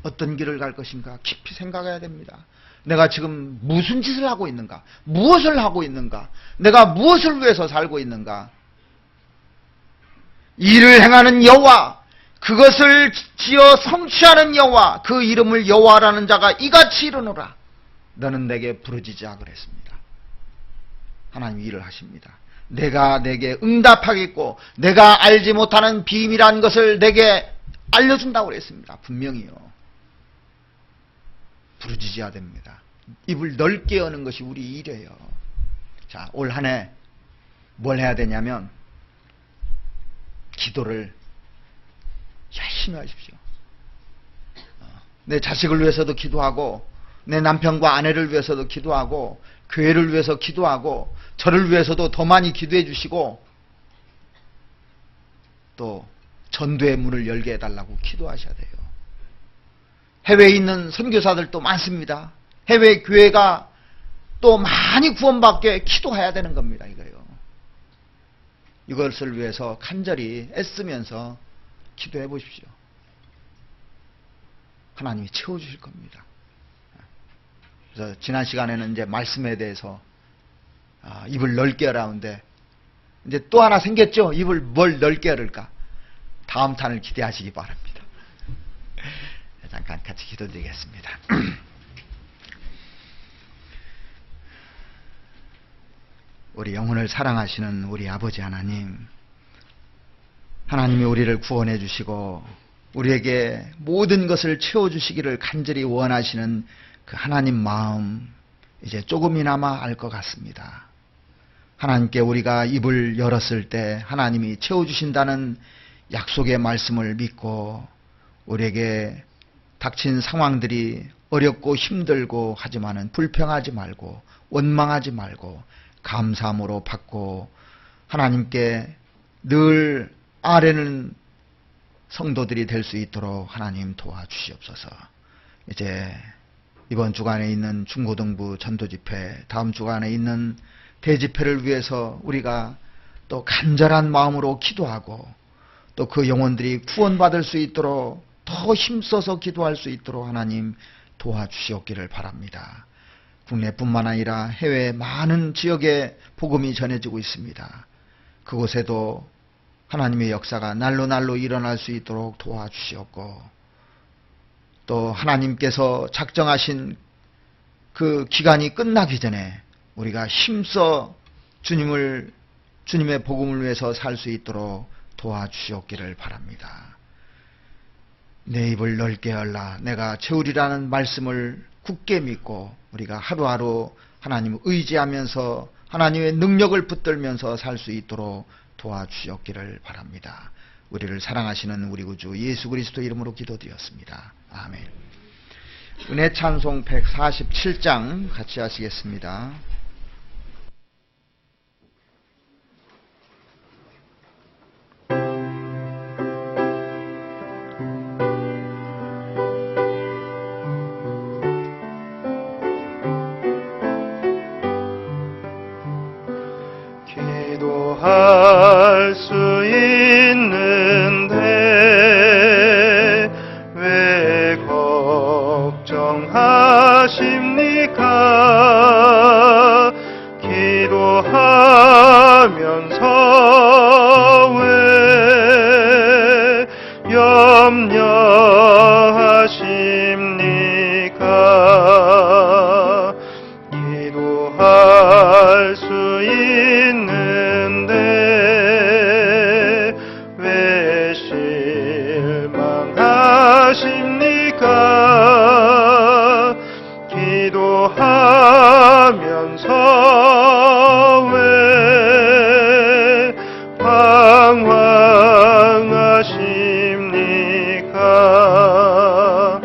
어떤 길을 갈 것인가 깊이 생각해야 됩니다. 내가 지금 무슨 짓을 하고 있는가? 무엇을 하고 있는가? 내가 무엇을 위해서 살고 있는가? 일을 행하는 여호와, 그것을 지어 성취하는 여호와, 그 이름을 여호와라는 자가 이같이 이르노라. 너는 내게 부르짖으라 그랬습니다. 하나님 일을 하십니다. 내가 내게 응답하겠고 내가 알지 못하는 비밀한 것을 내게 알려준다고 그랬습니다. 분명히요. 부르짖어야 됩니다. 입을 넓게 여는 것이 우리 일이에요. 자, 올 한 해 뭘 해야 되냐면 기도를 열심히 하십시오. 내 자식을 위해서도 기도하고, 내 남편과 아내를 위해서도 기도하고, 교회를 위해서 기도하고, 저를 위해서도 더 많이 기도해 주시고, 또 전도의 문을 열게 해달라고 기도하셔야 돼요. 해외에 있는 선교사들도 많습니다. 해외 교회가 또 많이 구원받게 기도해야 되는 겁니다. 이것을 위해서 간절히 애쓰면서 기도해 보십시오. 하나님이 채워주실 겁니다. 그래서 지난 시간에는 이제 말씀에 대해서 입을 넓게 하라는데, 이제 또 하나 생겼죠? 입을 뭘 넓게 열을까? 다음 탄을 기대하시기 바랍니다. 잠깐 같이 기도드리겠습니다. 우리 영혼을 사랑하시는 우리 아버지 하나님, 하나님이 우리를 구원해 주시고 우리에게 모든 것을 채워주시기를 간절히 원하시는 그 하나님 마음, 이제 조금이나마 알 것 같습니다. 하나님께 우리가 입을 열었을 때 하나님이 채워주신다는 약속의 말씀을 믿고, 우리에게 닥친 상황들이 어렵고 힘들고 하지만은 불평하지 말고 원망하지 말고 감사함으로 받고 하나님께 늘 아뢰는 성도들이 될 수 있도록 하나님 도와주시옵소서. 이제 이번 주간에 있는 중고등부 전도집회, 다음 주간에 있는 대집회를 위해서 우리가 또 간절한 마음으로 기도하고, 또 그 영혼들이 구원받을 수 있도록 더 힘써서 기도할 수 있도록 하나님 도와주시옵기를 바랍니다. 국내뿐만 아니라 해외 많은 지역에 복음이 전해지고 있습니다. 그곳에도 하나님의 역사가 날로 날로 일어날 수 있도록 도와주시옵고, 또 하나님께서 작정하신 그 기간이 끝나기 전에 우리가 힘써 주님의 복음을 위해서 살 수 있도록 도와주시옵기를 바랍니다. 내 입을 넓게 열라. 내가 채우리라는 말씀을 굳게 믿고 우리가 하루하루 하나님을 의지하면서 하나님의 능력을 붙들면서 살 수 있도록 도와주시옵기를 바랍니다. 우리를 사랑하시는 우리 구주 예수 그리스도 이름으로 기도드렸습니다. 아멘. 은혜 찬송 147장 같이 하시겠습니다. 기도할 수 있는데 왜 걱정하십니까? 기도하면서 왜 염려하십니까? 기도할 수 있는데 왜 실망하십니까? 기도하면서 왜 방황하십니까?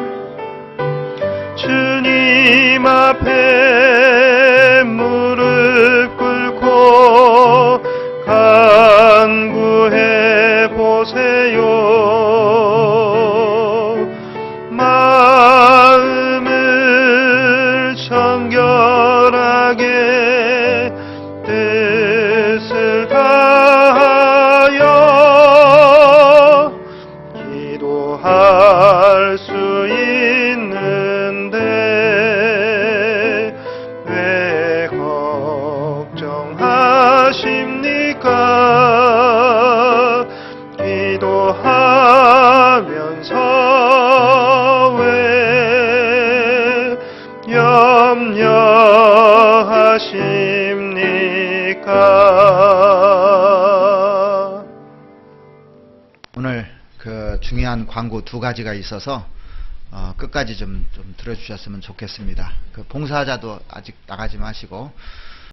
주님 앞에 무릎 꿇고 간구해 보세요. 마음을 정결하게 뜻을 다하여 기도할 수 있는데 왜 걱정하십니까? 기도하면서 왜 염려하십니까? 오늘 그 중요한 광고 두 가지가 있어서 끝까지 좀 들어주셨으면 좋겠습니다. 그 봉사자도 아직 나가지 마시고